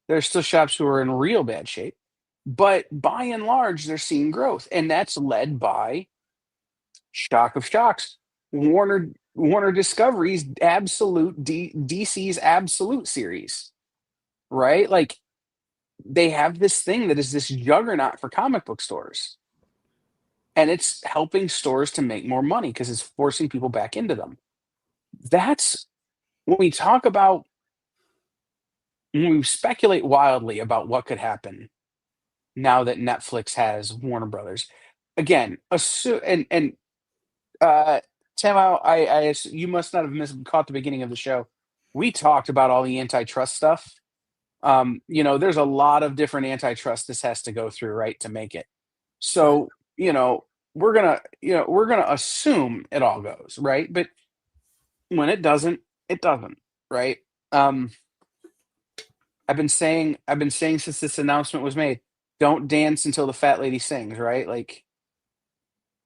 There are still shops who are in real bad shape. But by and large, they're seeing growth. And that's led by shock of shocks. Warner Discovery's absolute DC's absolute series, right? Like, they have this thing that is this juggernaut for comic book stores, and it's helping stores to make more money because it's forcing people back into them. That's when we talk about when we speculate wildly about what could happen now that Netflix has Warner Brothers. Again, uh, Tim, you must not have caught the beginning of the show. We talked about all the antitrust stuff. There's a lot of different antitrust this has to go through, right, to make it. So, we're gonna assume it all goes, right? But when it doesn't, it doesn't, right? Um, I've been saying since this announcement was made, don't dance until the fat lady sings, right? Like,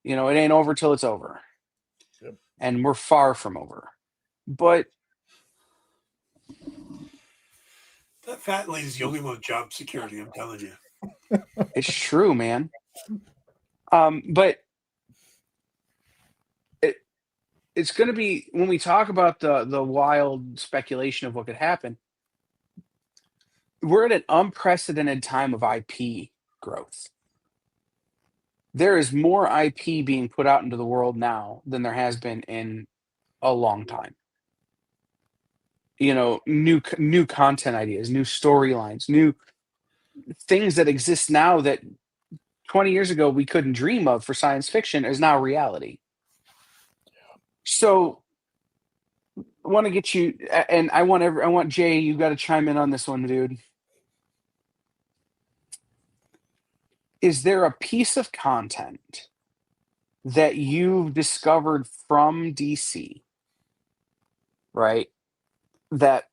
it ain't over till it's over. Yep. And we're far from over. But That fat lady's the only one with job security, I'm telling you. it's true, man. But it's going to be, when we talk about the wild speculation of what could happen, we're at an unprecedented time of IP growth. There is more IP being put out into the world now than there has been in a long time. New content ideas, new storylines, new things that exist now that 20 years ago we couldn't dream of for science fiction is now reality. So want to get you, and I want Jay. You got to chime in on this one, dude. Is there a piece of content that you've discovered from DC, right? That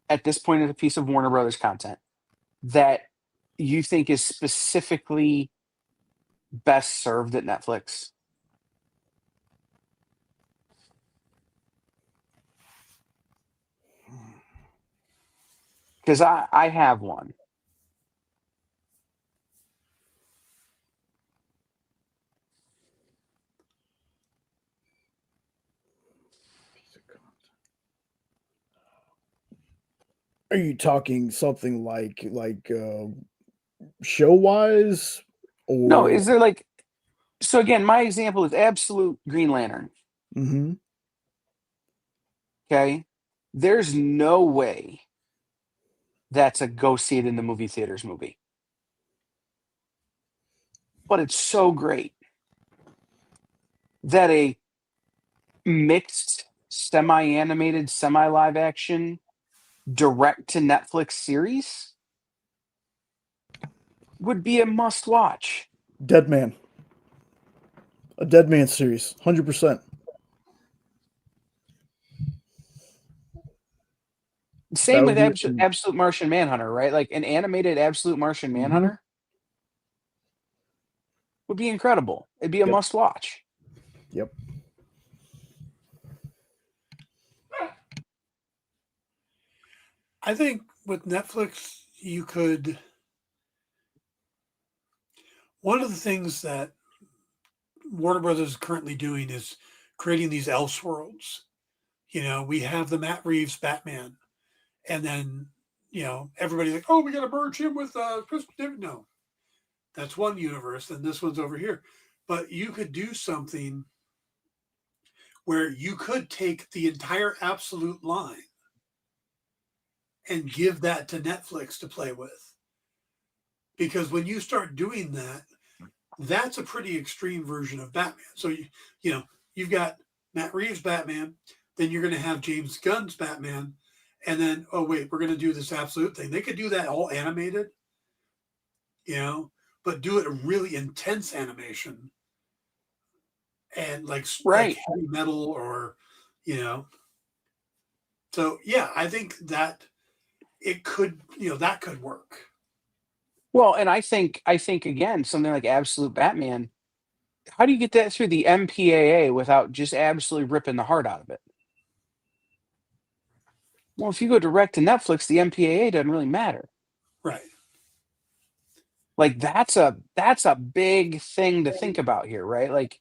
at this point is a piece of Warner Brothers content that you think is specifically best served at Netflix? Because I have one. Are you talking something like show wise, No, or? is there like, so again, my example is Absolute Green Lantern. Mm-hmm. Okay. There's no way that's a go see it in the movie theaters movie. But it's so great that a mixed, semi animated, semi live action, direct to Netflix series would be a must watch. Dead Man, a Dead Man series, 100%. That Same would with be it for me. Absolute Martian Manhunter, right? Like an animated Absolute Martian Mm-hmm. Manhunter would be incredible. It'd be a Yep. must watch. Yep. I think with Netflix, you could. One of the things that Warner Brothers is currently doing is creating these Elseworlds. We have the Matt Reeves Batman, and then everybody's like, "Oh, we got to merge him with Chris." No, that's one universe, and this one's over here. But you could do something where you could take the entire Absolute line and give that to Netflix to play with. Because when you start doing that, that's a pretty extreme version of Batman. So you've got Matt Reeves Batman, then you're going to have James Gunn's Batman, and then oh wait, we're going to do this Absolute thing. They could do that all animated, but do it a really intense animation and like Right. heavy metal or So yeah, I think that it could that could work. Well, and I think again, something like Absolute Batman, how do you get that through the MPAA without just absolutely ripping the heart out of it? Well, if you go direct to Netflix, the MPAA doesn't really matter. Right. Like that's a big thing to think about here, right? Like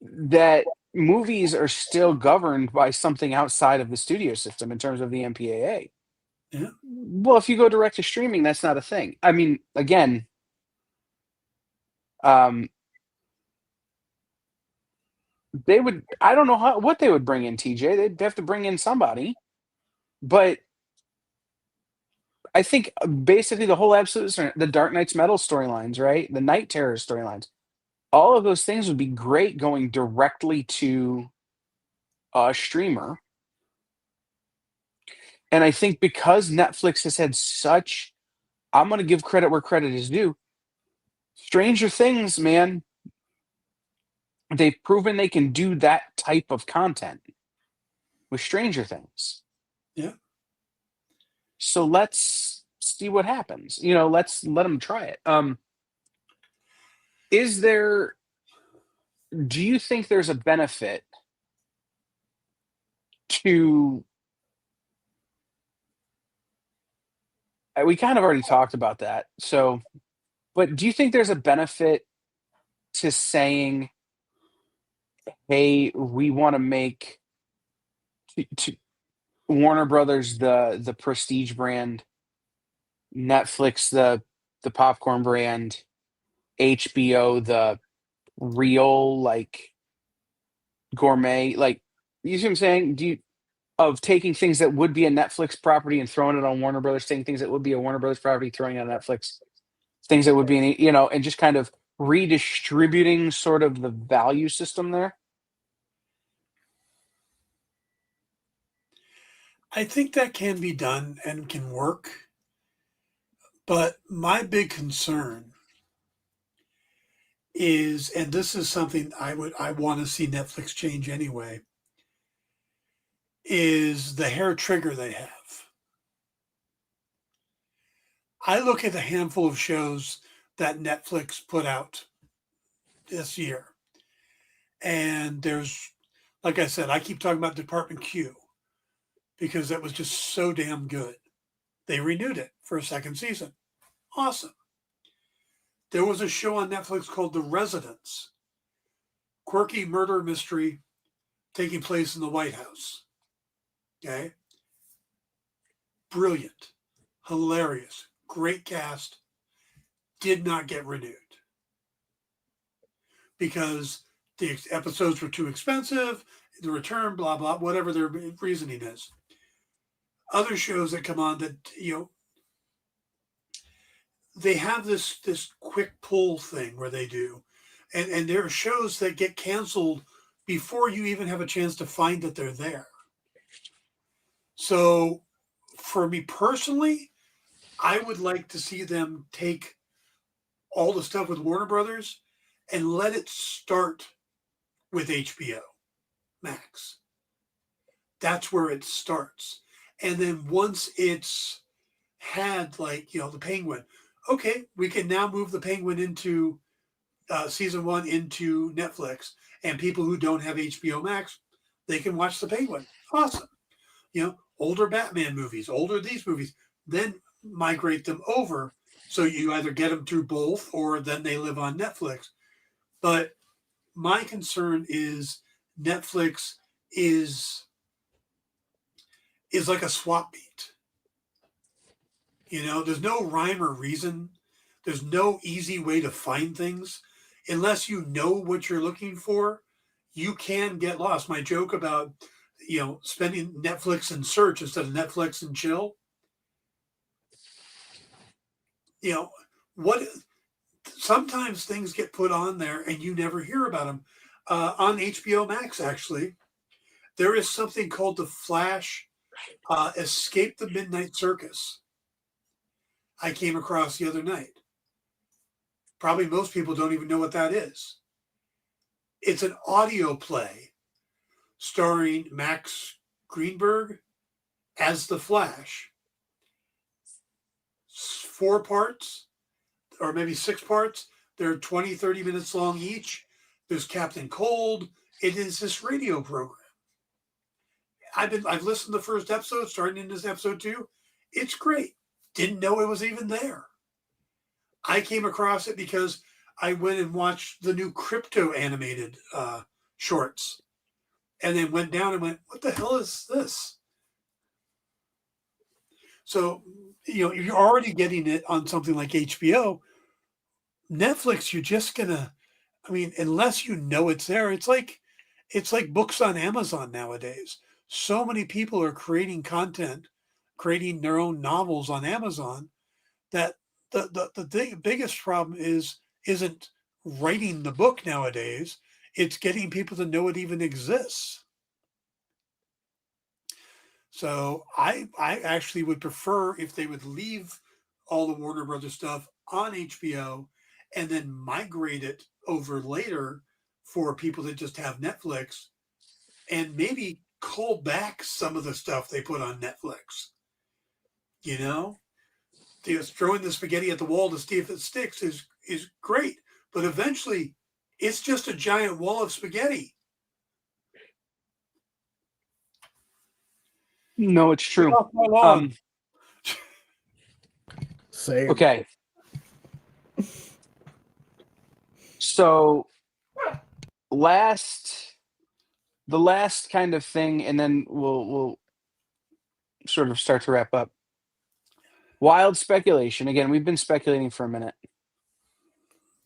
that movies are still governed by something outside of the studio system in terms of the MPAA. Yeah. Well, if you go direct to streaming, that's not a thing. I mean, again, um, they would. I don't know what they would bring in, TJ. They'd have to bring in somebody, but I think basically the whole the Dark Knight's Metal storylines, right? The Night Terror storylines, all of those things would be great going directly to a streamer. And I think because Netflix has had such, I'm going to give credit where credit is due. Stranger Things, man, they've proven they can do that type of content with Stranger Things. Yeah. So let's see what happens. Let's let them try it. Is there, do you think there's a benefit to, we kind of already talked about that. So, but do you think there's a benefit to saying, hey, we want to make to Warner Brothers the prestige brand, Netflix the popcorn brand, HBO the real like gourmet, like, you see what I'm saying? Do you, of taking things that would be a Netflix property and throwing it on Warner Brothers, taking things that would be a Warner Brothers property, throwing it on Netflix, things that would be and just kind of redistributing sort of the value system there? I think that can be done and can work. But my big concern is, and this is something I want to see Netflix change anyway, is the hair trigger they have. I look at the handful of shows that Netflix put out this year, and there's, like I said, I keep talking about Department Q because that was just so damn good. They renewed it for a second season. Awesome. There was a show on Netflix called The Residence, quirky murder mystery taking place in the White House. Okay. Brilliant, hilarious, great cast. Did not get renewed because the episodes were too expensive, the return, blah, blah, whatever their reasoning is. Other shows that come on that, they have this quick pull thing where they do. And there are shows that get canceled before you even have a chance to find that they're there. So for me personally, I would like to see them take all the stuff with Warner Brothers and let it start with HBO Max. That's where it starts. And then once it's had, like, the Penguin, okay, we can now move the Penguin into season 1 into Netflix, and people who don't have HBO Max, they can watch the Penguin. Awesome. Older Batman movies, older these movies, then migrate them over. So you either get them through both or then they live on Netflix. But my concern is Netflix is like a swap meet. There's no rhyme or reason. There's no easy way to find things. Unless you know what you're looking for, you can get lost. My joke about, spending Netflix and search instead of Netflix and chill. What sometimes things get put on there and you never hear about them. On HBO Max, actually, there is something called The Flash Escape the Midnight Circus. I came across the other night. Probably most people don't even know what that is. It's an audio play starring Max Greenberg as the Flash. 4 parts, or maybe 6 parts. They're 20, 30 minutes long each. There's Captain Cold. It is this radio program. I've listened to the first episode, starting in this episode 2. It's great. Didn't know it was even there. I came across it because I went and watched the new Crypto animated shorts, and then went down and went, what the hell is this? So, you're already getting it on something like HBO. Netflix, you're just gonna, unless you know it's there, it's like books on Amazon nowadays. So many people are creating content, creating their own novels on Amazon, that the biggest problem isn't writing the book nowadays. It's getting people to know it even exists. So I actually would prefer if they would leave all the Warner Brothers stuff on HBO and then migrate it over later for people that just have Netflix, and maybe call back some of the stuff they put on Netflix. Just throwing the spaghetti at the wall to see if it sticks is great, but eventually it's just a giant wall of spaghetti. No, it's true. Same. Okay. So the last kind of thing, and then we'll sort of start to wrap up. Wild speculation. Again, we've been speculating for a minute.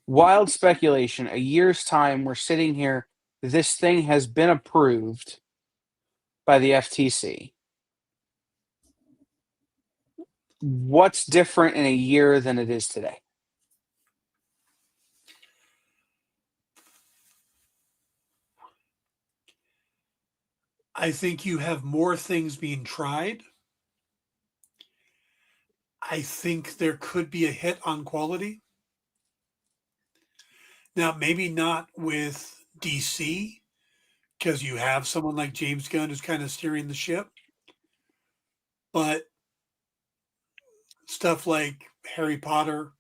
Wild speculation. A year's time, we're sitting here. This thing has been approved by the FTC. What's different in a year than it is today? I think you have more things being tried. I think there could be a hit on quality. Now, maybe not with DC, because you have someone like James Gunn who's kind of steering the ship, but stuff like Harry Potter,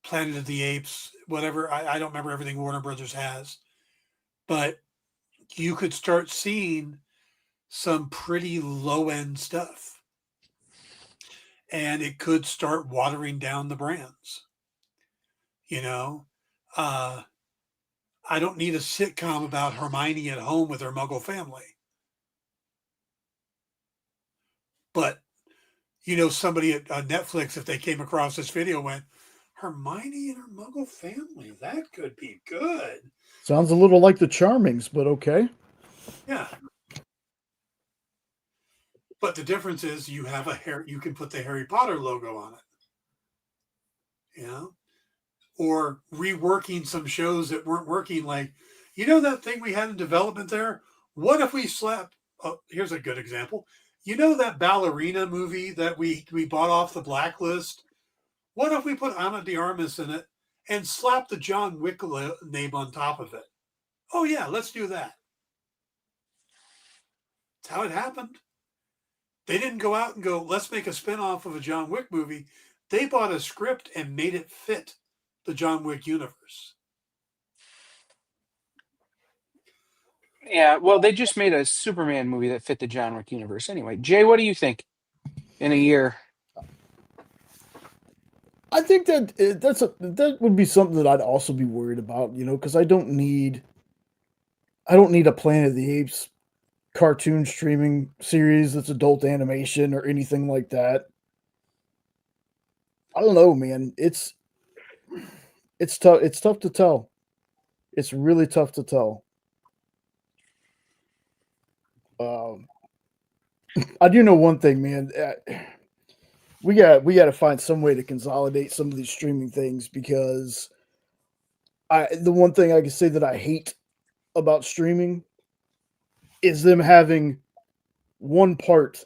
Planet of the Apes, whatever, I don't remember everything Warner Brothers has, but you could start seeing some pretty low end stuff and it could start watering down the brands. You know, uh, I don't need a sitcom about Hermione at home with her muggle family. But, somebody at Netflix, if they came across this video, went, Hermione and her muggle family, that could be good. Sounds a little like the Charmings, but okay. Yeah. But the difference is you have you can put the Harry Potter logo on it. Or reworking some shows that weren't working, like, that thing we had in development there? What if we slapped, oh, here's a good example. That ballerina movie that we bought off the blacklist? What if we put Ana de Armas in it and slap the John Wick name on top of it? Oh, yeah, let's do that. That's how it happened. They didn't go out and go, let's make a spinoff of a John Wick movie. They bought a script and made it fit the John Wick universe. Yeah, well, they just made a Superman movie that fit the John Wick universe. Anyway, Jay, what do you think in a year? I think that would be something that I'd also be worried about, because I don't need a Planet of the Apes cartoon streaming series that's adult animation or anything like that. I don't know, man. It's tough. It's tough to tell. It's really tough to tell. Um, I do know one thing, man. We got to find some way to consolidate some of these streaming things, because the one thing I can say that I hate about streaming is them having one part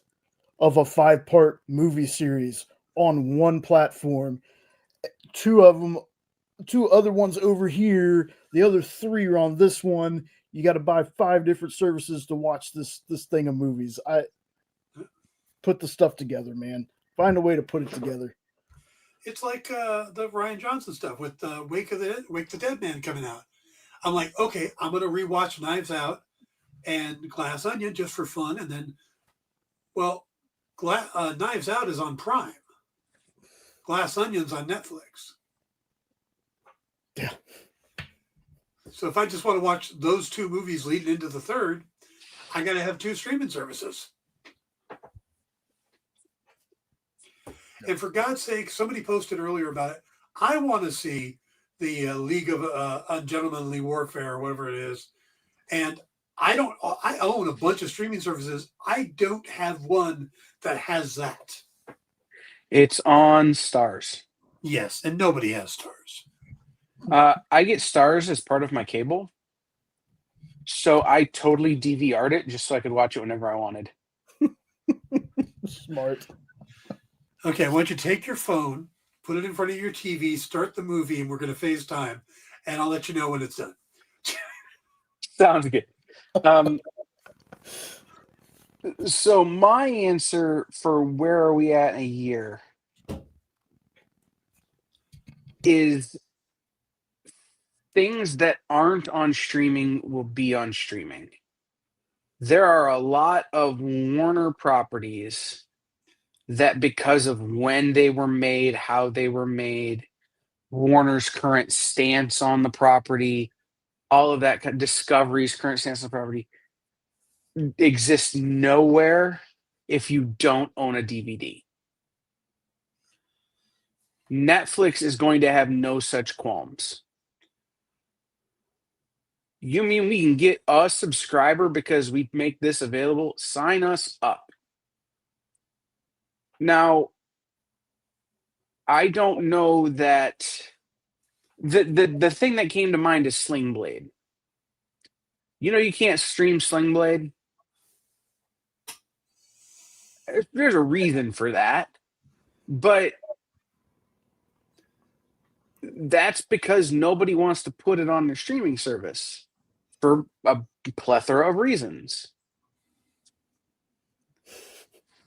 of a 5-part movie series on one platform. Two other ones over here. The other 3 are on this one. You got to buy 5 different services to watch this thing of movies. I put the stuff together, man. Find a way to put it together. It's like the Ryan Johnson stuff with Wake the Dead Man coming out. I'm like, okay, I'm going to rewatch Knives Out and Glass Onion just for fun, and then, well, Knives Out is on Prime. Glass Onion's on Netflix. Yeah. So if I just want to watch those 2 movies leading into the third, I got to have 2 streaming services. And for God's sake, somebody posted earlier about it. I want to see the League of Ungentlemanly Warfare, or whatever it is. And I own a bunch of streaming services. I don't have one that has that. It's on Stars. Yes, and nobody has Stars. I get Stars as part of my cable, so I totally DVR'd it just so I could watch it whenever I wanted. Smart. Okay, I want you to take your phone, put it in front of your TV, start the movie, and we're going to FaceTime, and I'll let you know when it's done. Sounds good. So my answer for where are we at in a year is things that aren't on streaming will be on streaming. There are a lot of Warner properties that, because of when they were made, how they were made, Warner's current stance on the property, all of that, Discovery's current stance on the property, exists nowhere if you don't own a DVD. Netflix is going to have no such qualms. You mean we can get a subscriber because we make this available? Sign us up. Now, I don't know that the thing that came to mind is Sling Blade. You can't stream Sling Blade. There's a reason for that, but that's because nobody wants to put it on their streaming service for a plethora of reasons.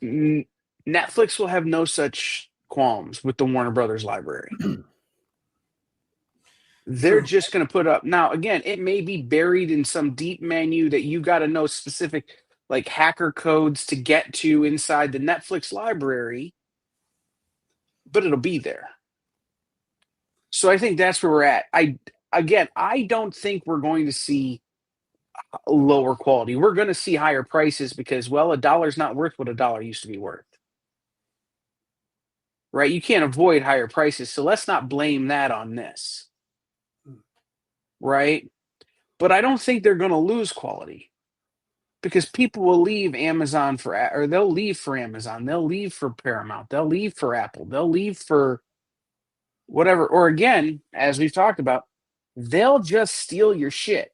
Netflix will have no such qualms with the Warner Brothers library. They're True. just going to put up. Now, again, it may be buried in some deep menu that you got to know specific like hacker codes to get to inside the Netflix library, but it'll be there. So I think that's where we're at. I don't think we're going to see lower quality. We're going to see higher prices because, well, a dollar's not worth what a dollar used to be worth. Right? You can't avoid higher prices. So let's not blame that on this. Right? But I don't think they're going to lose quality because people will leave Amazon or they'll leave for Amazon. They'll leave for Paramount. They'll leave for Apple. They'll leave for whatever. Or again, as we've talked about, they'll just steal your shit.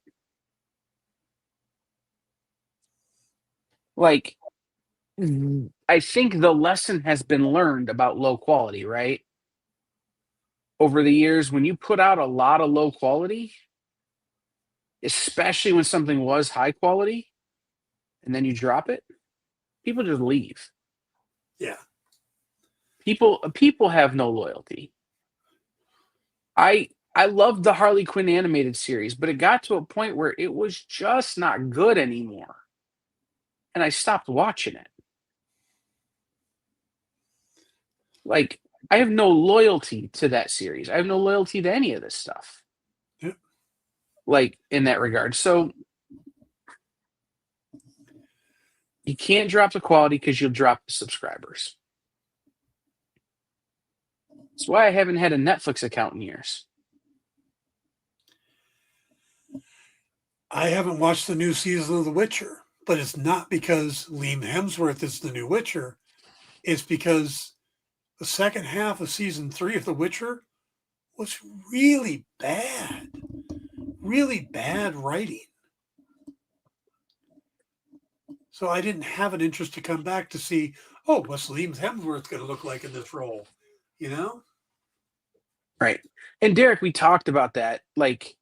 Like, I think the lesson has been learned about low quality, right? Over the years, when you put out a lot of low quality, especially when something was high quality, and then you drop it, people just leave. Yeah. People have no loyalty. I loved the Harley Quinn animated series, but it got to a point where it was just not good anymore. And I stopped watching it. Like, I have no loyalty to that series. I have no loyalty to any of this stuff. Yep. Like, in that regard. So you can't drop the quality because you'll drop the subscribers. That's why I haven't had a Netflix account in years. I haven't watched the new season of The Witcher, but it's not because Liam Hemsworth is the new Witcher. It's because the second half of season 3 of The Witcher was really bad writing. So I didn't have an interest to come back to see, oh, what's Liam Hemsworth going to look like in this role? You know? Right. And Derek, we talked about that. Like,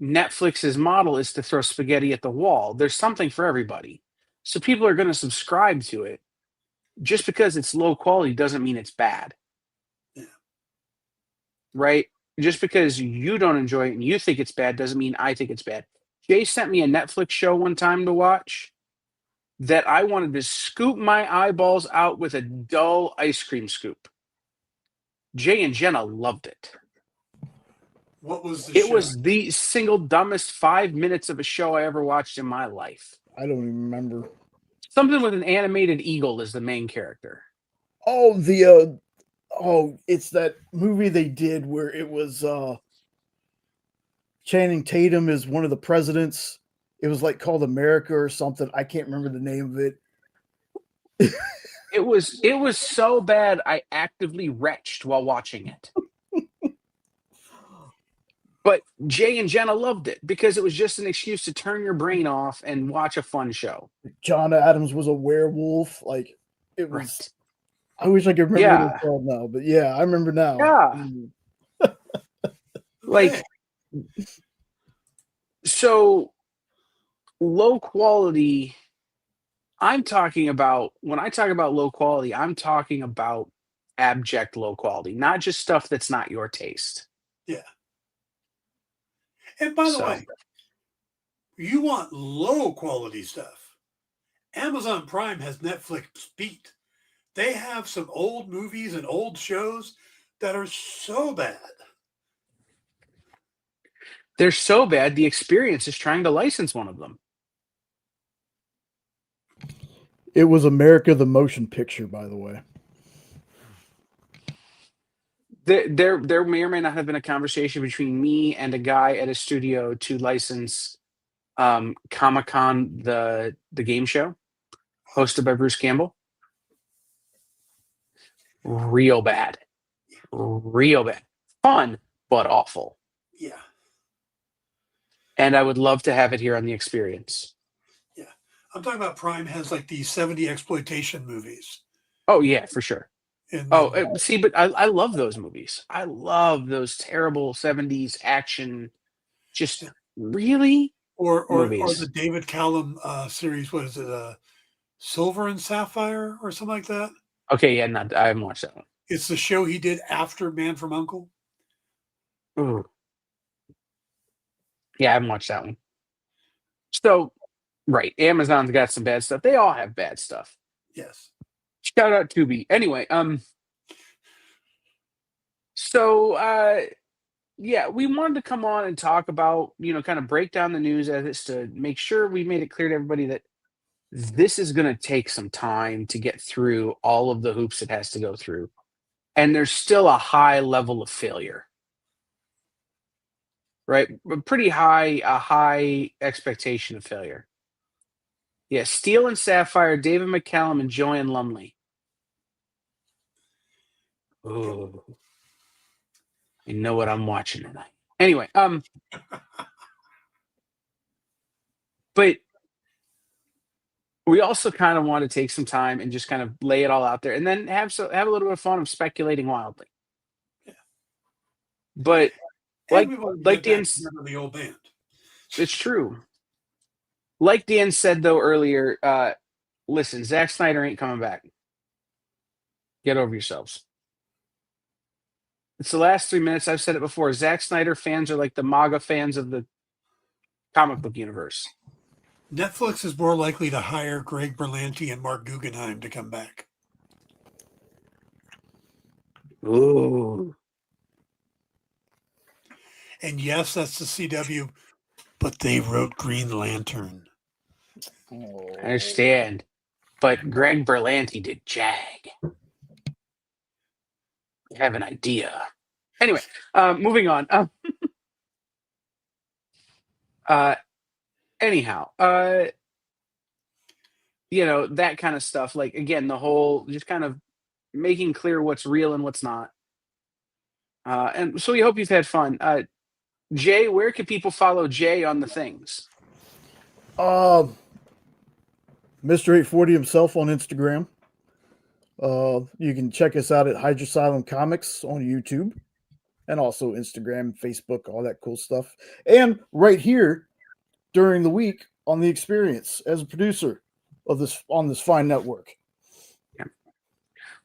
Netflix's model is to throw spaghetti at the wall. There's something for everybody. So people are going to subscribe to it. Just because it's low quality doesn't mean it's bad. Yeah. Right? Just because you don't enjoy it and you think it's bad doesn't mean I think it's bad. Jay sent me a Netflix show one time to watch that I wanted to scoop my eyeballs out with a dull ice cream scoop. Jay and Jenna loved it. What was the It show? was the single dumbest 5 minutes of a show I ever watched in my life. I don't even remember. Something with an animated eagle is the main character. Oh, it's that movie they did where it was Channing Tatum is one of the presidents. It was like called America or something. I can't remember the name of it. It was so bad I actively retched while watching it. But Jay and Jenna loved it because it was just an excuse to turn your brain off and watch a fun show. John Adams was a werewolf. Like, it was. Right. I wish I could remember Yeah. what it's called now, but yeah, I remember now. Yeah. Like, so low quality. I'm talking about, when I talk about low quality, I'm talking about abject low quality, not just stuff that's not your taste. Yeah. And by the way, you want low quality stuff. Amazon Prime has Netflix beat. They have some old movies and old shows that are so bad. They're so bad, the experience is trying to license one of them. It was America the Motion Picture, by the way. There may or may not have been a conversation between me and a guy at a studio to license Comic-Con, the game show, hosted by Bruce Campbell. Real bad. Real bad. Fun, but awful. Yeah. And I would love to have it here on the experience. Yeah. I'm talking about Prime has like the 70 exploitation movies. Oh yeah, for sure. And Oh, then, see, but I love those movies. I love those terrible 70s action, just really or the movies. David Callum series. What is it? Silver and Sapphire or something like that. Okay, yeah, not I haven't watched that one. It's the show he did after Man from Uncle. Ooh, yeah, I haven't watched that one. So, right, Amazon's got some bad stuff. They all have bad stuff. Yes. Shout out Tubi. Anyway, so yeah, we wanted to come on and talk about, kind of break down the news as it's to make sure we made it clear to everybody that this is going to take some time to get through all of the hoops it has to go through. And there's still a high level of failure, right? A high expectation of failure. Yeah, Steel and Sapphire, David McCallum, and Joanne Lumley. Oh, you know what I'm watching tonight. Anyway, but we also kind of want to take some time and just kind of lay it all out there, and then have a little bit of fun of speculating wildly. Yeah. But And we want to like get back Dan, together the old band. it's true. Like Dan said though earlier, listen, Zack Snyder ain't coming back. Get over yourselves. It's the last 3 minutes. I've said it before. Zack Snyder fans are like the MAGA fans of the comic book universe. Netflix is more likely to hire Greg Berlanti and Mark Guggenheim to come back. Ooh. And yes, that's the CW, but they wrote Green Lantern. I understand. But Greg Berlanti did Jag. I have an idea. Anyway, moving on. Anyhow, that kind of stuff. Like, again, the whole just kind of making clear what's real and what's not. And so we hope you've had fun. Jay, where can people follow Jay on the things? Mr. 840 himself on Instagram. You can check us out at Hydrosylum Comics on YouTube and also Instagram, Facebook, all that cool stuff. And right here during the week on The Experience as a producer of this on this fine network. Yeah.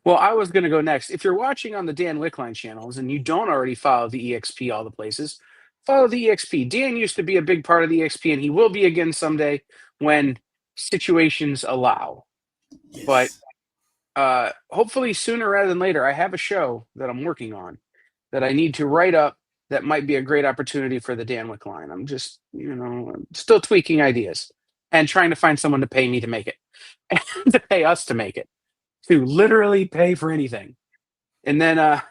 Well, I was going to go next. If you're watching on the Dan Wickline channels and you don't already follow the EXP all the places, follow the EXP. Dan used to be a big part of the EXP, and he will be again someday when situations allow. Yes. But hopefully sooner rather than later, I have a show that I'm working on that I need to write up that might be a great opportunity for the Dan Wickline. I'm just, I'm still tweaking ideas and trying to find someone to pay me to make it and to pay us to make it, to literally pay for anything. And then to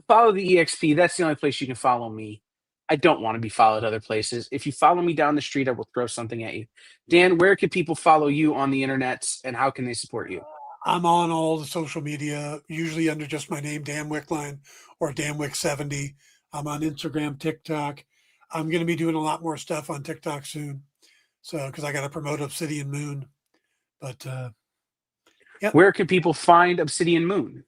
follow the EXP, that's the only place you can follow me. I don't want to be followed other places. If you follow me down the street, I will throw something at you. Dan, where can people follow you on the internet, and how can they support you? I'm on all the social media, usually under just my name, Dan Wickline or DanWick70. I'm on Instagram, TikTok. I'm going to be doing a lot more stuff on TikTok soon. So, because I got to promote Obsidian Moon. But, yep. Where can people find Obsidian Moon?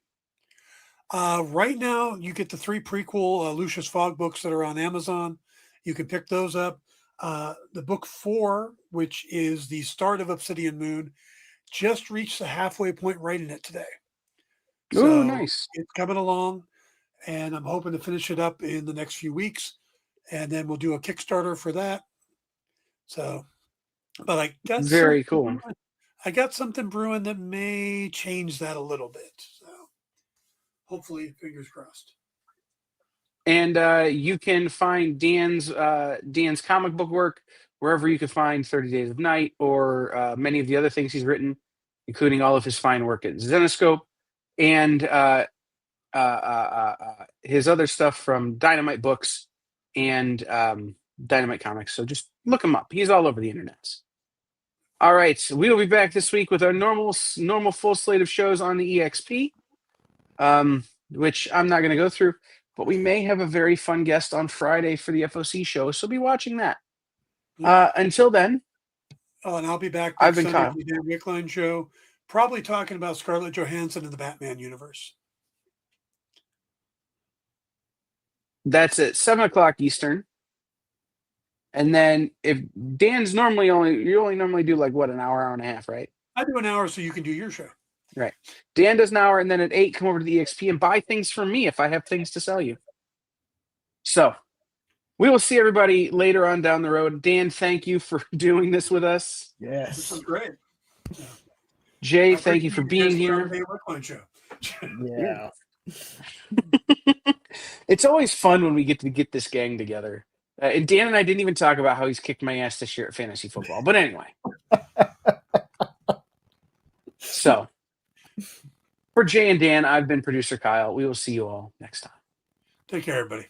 Right now, you get the 3 prequel Lucius Fogg books that are on Amazon. You can pick those up. The book 4, which is the start of Obsidian Moon, just reached the halfway point writing it today. Oh, nice. It's coming along, and I'm hoping to finish it up in the next few weeks, and then we'll do a Kickstarter for that. So, but I got very cool. I got something brewing that may change that a little bit. So, hopefully, fingers crossed. And you can find Dan's comic book work wherever you can find 30 Days of Night or many of the other things he's written, including all of his fine work at Zenoscope and his other stuff from Dynamite Books and Dynamite Comics. So just look him up. He's all over the internet. All right, so we'll be back this week with our normal full slate of shows on the EXP, which I'm not going to go through. But we may have a very fun guest on Friday for the FOC show, so be watching that. Until then, And I'll be back I've next been Sunday Kyle. for the Dan Wickline show, probably talking about Scarlett Johansson and the Batman universe. That's at 7:00 Eastern. And then if Dan's normally you only normally do like what, an hour and a half, right? I do an hour so you can do your show. Right. Dan does an hour, and then at 8 come over to the EXP and buy things from me if I have things to sell you. So we will see everybody later on down the road. Dan, thank you for doing this with us. Yes. This was great. Jay, I thank you for being here. The Wickline show. Yeah. It's always fun when we get to get this gang together. And Dan and I didn't even talk about how he's kicked my ass this year at fantasy football. But anyway. So, for Jay and Dan, I've been producer Kyle. We will see you all next time. Take care, everybody.